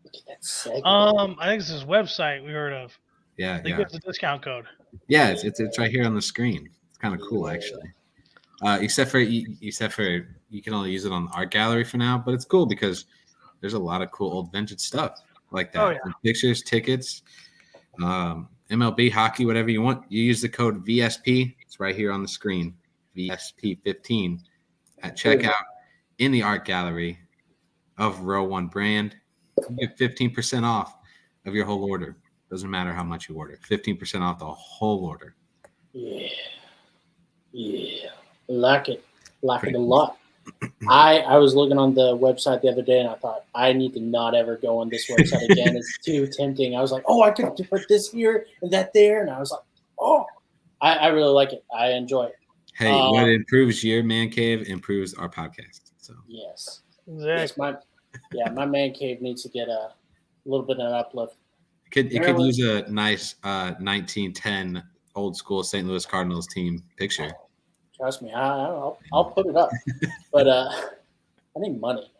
Look at that segment. I think it's this website we heard of. Yeah, They yeah, give us a discount code. yeah. It's right here on the screen. It's kind of cool actually. Except for you can only use it on the art gallery for now, but it's cool because there's a lot of cool old vintage stuff like that. Oh, yeah. Pictures, tickets, MLB, hockey, whatever you want. You use the code VSP. It's right here on the screen. VSP15 at checkout in the art gallery of Row One Brand. You get 15% off of your whole order. Doesn't matter how much you order. 15% off the whole order. Yeah. Like it a lot. I was looking on the website the other day and I thought, I need to not ever go on this website again. It's too tempting. I was like, I could put this here and that there. And I was like, I really like it. I enjoy it. Hey, what improves your man cave improves our podcast. So yes. Exactly. Yes, my man cave needs to get a little bit of an uplift. It could use a nice 1910 old school St. Louis Cardinals team picture. Trust me, I'll put it up. But I need money.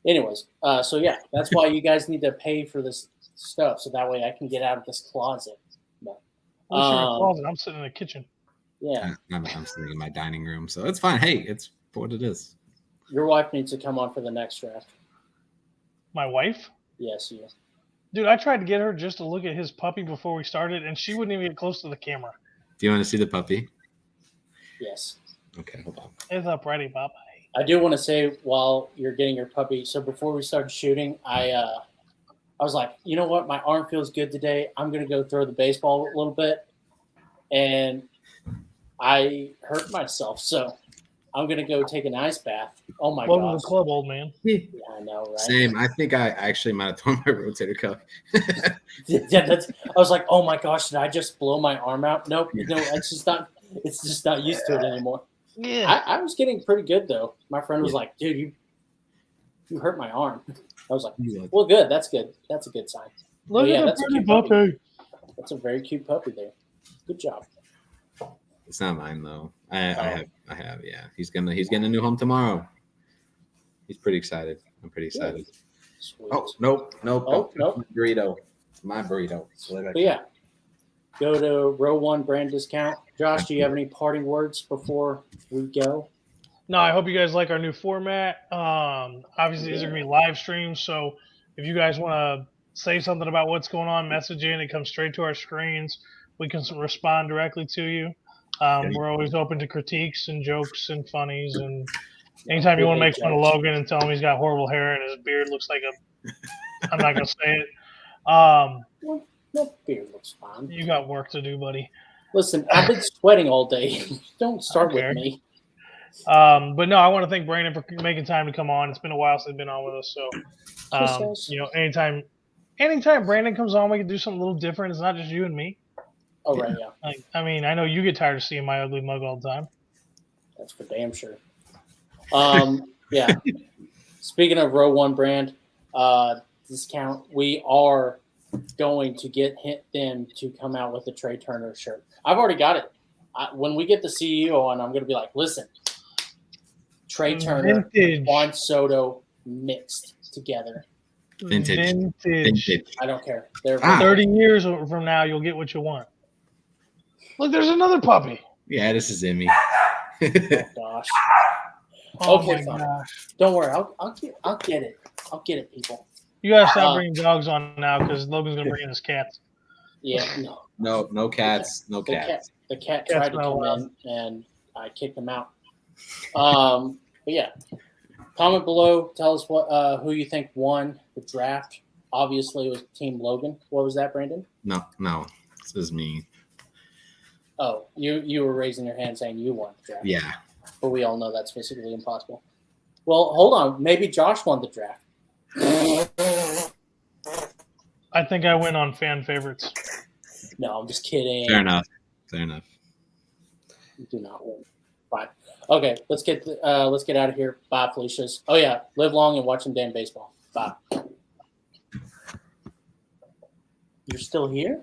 Anyways, so yeah, that's why you guys need to pay for this stuff, so that way I can get out of this closet. But, I'm sitting in the closet. I'm sitting in the kitchen. Yeah. I'm sitting in my dining room, so it's fine. Hey, it's what it is. Your wife needs to come on for the next draft. My wife? Yes, you. Dude, I tried to get her just to look at his puppy before we started, and she wouldn't even get close to the camera. Do you want to see the puppy? Yes. Okay, hold on. It's up ready, Baba. I do want to say while you're getting your puppy, so before we started shooting, I was like, you know what? My arm feels good today. I'm going to go throw the baseball a little bit. And I hurt myself, so I'm going to go take an ice bath. Oh, my God. Welcome to the club, old man. Yeah, I know, right? Same. I think I actually might have torn my rotator cuff. Yeah, I was like, oh, my gosh, did I just blow my arm out? Nope. No, it's just not used to it anymore. Yeah. I was getting pretty good, though. My friend was like, dude, you hurt my arm. I was like, well, good. That's good. That's a good sign. Look at the pretty puppy. That's a very cute puppy there. Good job. It's not mine though. I have. Yeah, he's getting a new home tomorrow. He's pretty excited. I'm pretty excited. Sweet. Oh nope. Nope. Burrito. It's my burrito. But yeah, go to Row One Brand discount. Josh, do you have any parting words before we go? No, I hope you guys like our new format. Obviously, these are going to be live streams, so if you guys want to say something about what's going on, message in. It comes straight to our screens. We can respond directly to you. We're always open to critiques and jokes and funnies. And anytime you want to make fun of Logan and tell him he's got horrible hair and his beard looks like I'm not going to say it. That beard looks fine. You got work to do, buddy. Listen, I've been sweating all day. Don't start with me. But no, I want to thank Brandon for making time to come on. It's been a while since he's been on with us. So, anytime Brandon comes on, we can do something a little different. It's not just you and me. Oh, right, yeah. I know you get tired of seeing my ugly mug all the time. That's for damn sure. Yeah. Speaking of Row One Brand discount, we are going to get them to come out with a Trey Turner shirt. I've already got it. When we get the CEO on, I'm going to be like, listen, Trey Turner, Juan Soto mixed together. Vintage. I don't care. They're 30 years from now, you'll get what you want. Look, there's another puppy. Yeah, this is Emmy. Oh, gosh. Okay, fine. Gosh. Don't worry. I'll get it. I'll get it, people. You gotta stop bringing dogs on now because Logan's gonna bring in his cats. Yeah, No cats. No cats. The cat tried to come in and I kicked him out. But yeah, comment below. Tell us who you think won the draft. Obviously, it was Team Logan. What was that, Brandon? No. This is me. Oh, you were raising your hand saying you won the draft. Yeah. But we all know that's physically impossible. Well, hold on. Maybe Josh won the draft. I think I win on fan favorites. No, I'm just kidding. Fair enough. You do not win. Fine. Okay, let's get out of here. Bye, Felicia's. Oh yeah, live long and watch some damn baseball. Bye. You're still here?